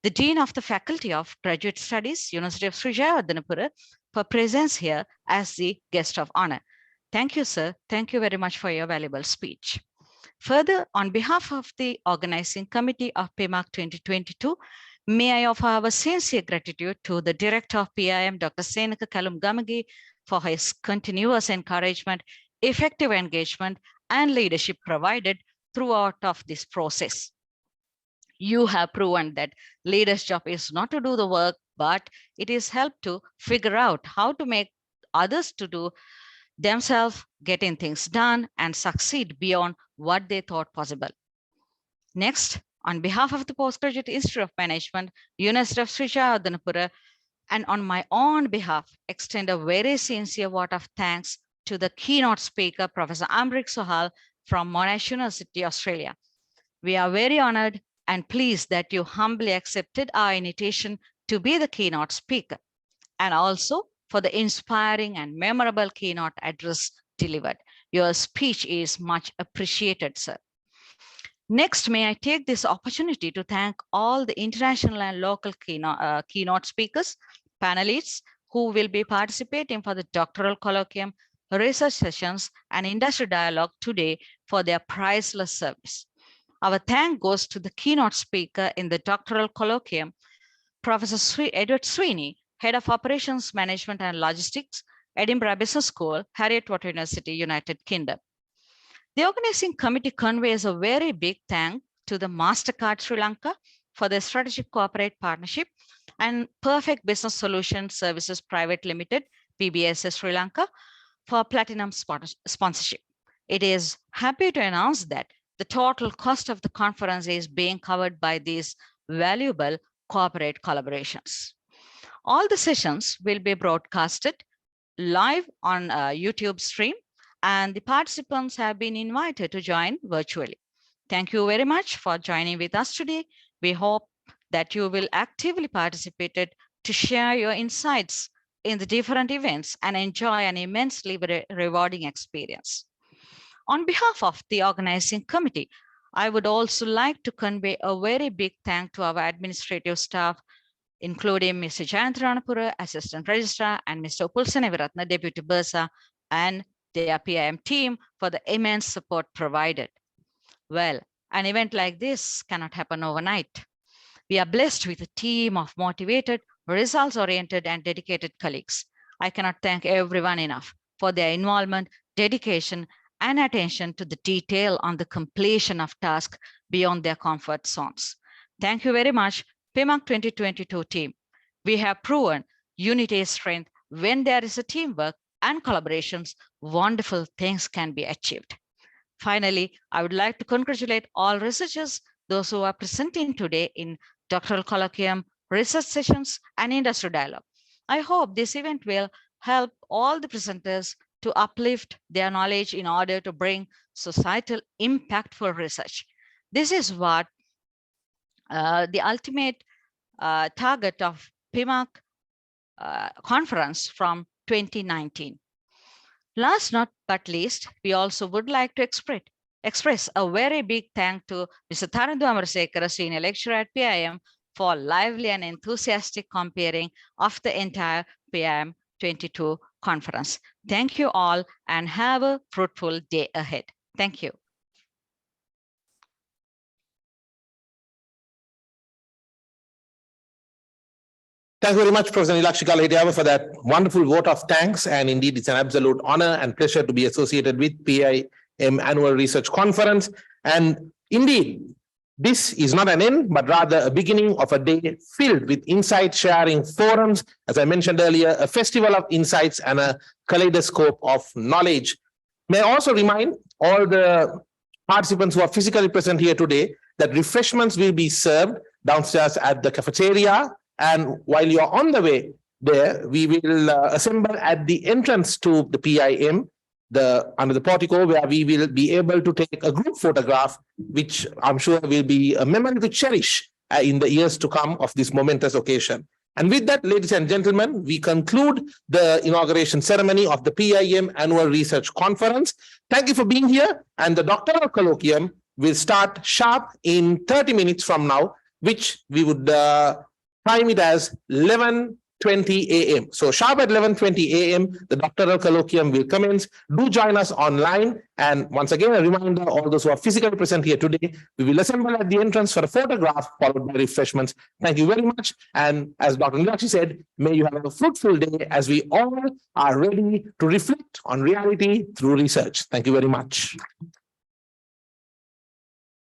the Dean of the Faculty of Graduate Studies, University of Sri Jayawardenepura, for presence here as the guest of honor. Thank you, sir. Thank you very much for your valuable speech. Further, on behalf of the organizing committee of PIMARC 2022, may I offer our sincere gratitude to the Director of PIM, Dr. Senaka Kalum Gamage, for his continuous encouragement, effective engagement, and leadership provided throughout of this process. You have proven that leaders' job is not to do the work, but it is help to figure out how to make others to do themselves, getting things done and succeed beyond what they thought possible. Next, on behalf of the Postgraduate Institute of Management, University of Sri Jayawardenepura, and on my own behalf, extend a very sincere vote of thanks to the keynote speaker, Professor Amrit Sohal from Monash University, Australia. We are very honored and pleased that you humbly accepted our invitation to be the keynote speaker, and also for the inspiring and memorable keynote address delivered. Your speech is much appreciated, sir. Next, may I take this opportunity to thank all the international and local keynote speakers, panelists who will be participating for the doctoral colloquium, research sessions, and industry dialogue today for their priceless service. Our thank goes to the keynote speaker in the doctoral colloquium, Professor Edward Sweeney, Head of Operations Management and Logistics, Edinburgh Business School, Harriet Watt University, United Kingdom. The organizing committee conveys a very big thank to the MasterCard Sri Lanka for their strategic corporate partnership and Perfect Business Solutions Services Private Limited, PBSS Sri Lanka, for platinum sponsorship. It is happy to announce that the total cost of the conference is being covered by these valuable corporate collaborations. All the sessions will be broadcasted live on YouTube stream, and the participants have been invited to join virtually. Thank you very much for joining with us today. We hope that you will actively participate to share your insights in the different events and enjoy an immensely rewarding experience. On behalf of the organizing committee, I would also like to convey a very big thank to our administrative staff, including Mr. Jayantranapura, Assistant Registrar, and Mr. Pulsaneviratna, Deputy Bursa, and their PIM team for the immense support provided. Well, an event like this cannot happen overnight. We are blessed with a team of motivated, results-oriented, and dedicated colleagues. I cannot thank everyone enough for their involvement, dedication, and attention to the detail on the completion of tasks beyond their comfort zones. Thank you very much, PIMARC 2022 team. We have proven unity is strength. When there is a teamwork and collaborations, wonderful things can be achieved. Finally, I would like to congratulate all researchers, those who are presenting today in doctoral colloquium, research sessions, and industry dialogue. I hope this event will help all the presenters to uplift their knowledge in order to bring societal impactful research. This is what the ultimate target of PIMARC conference from 2019. Last not but least, we also would like to express a very big thank to Mr. Tharandu Amarasekara, Senior Lecturer at PIM, for lively and enthusiastic comparing of the entire PIM 22 conference. Thank you all and have a fruitful day ahead. Thank you. Thank you very much, Professor Nilakshi Galahitiava, for that wonderful vote of thanks. And indeed, it's an absolute honor and pleasure to be associated with PIM Annual Research Conference. And indeed, this is not an end, but rather a beginning of a day filled with insight sharing forums. As I mentioned earlier, a festival of insights and a kaleidoscope of knowledge. May I also remind all the participants who are physically present here today that refreshments will be served downstairs at the cafeteria. And while you're on the way there, we will assemble at the entrance to the PIM, under the portico, where we will be able to take a group photograph, which I'm sure will be a memory to cherish in the years to come of this momentous occasion. And with that, ladies and gentlemen, we conclude the inauguration ceremony of the PIM Annual Research Conference. Thank you for being here. And the doctoral colloquium will start sharp in 30 minutes from now, which we would time it as 11:20 a.m. So sharp at 11:20 a.m., the doctoral colloquium will commence. Do join us online. And once again, a reminder, all those who are physically present here today, we will assemble at the entrance for a photograph followed by refreshments. Thank you very much. And as Dr. Nilakshi said, may you have a fruitful day as we all are ready to reflect on reality through research. Thank you very much.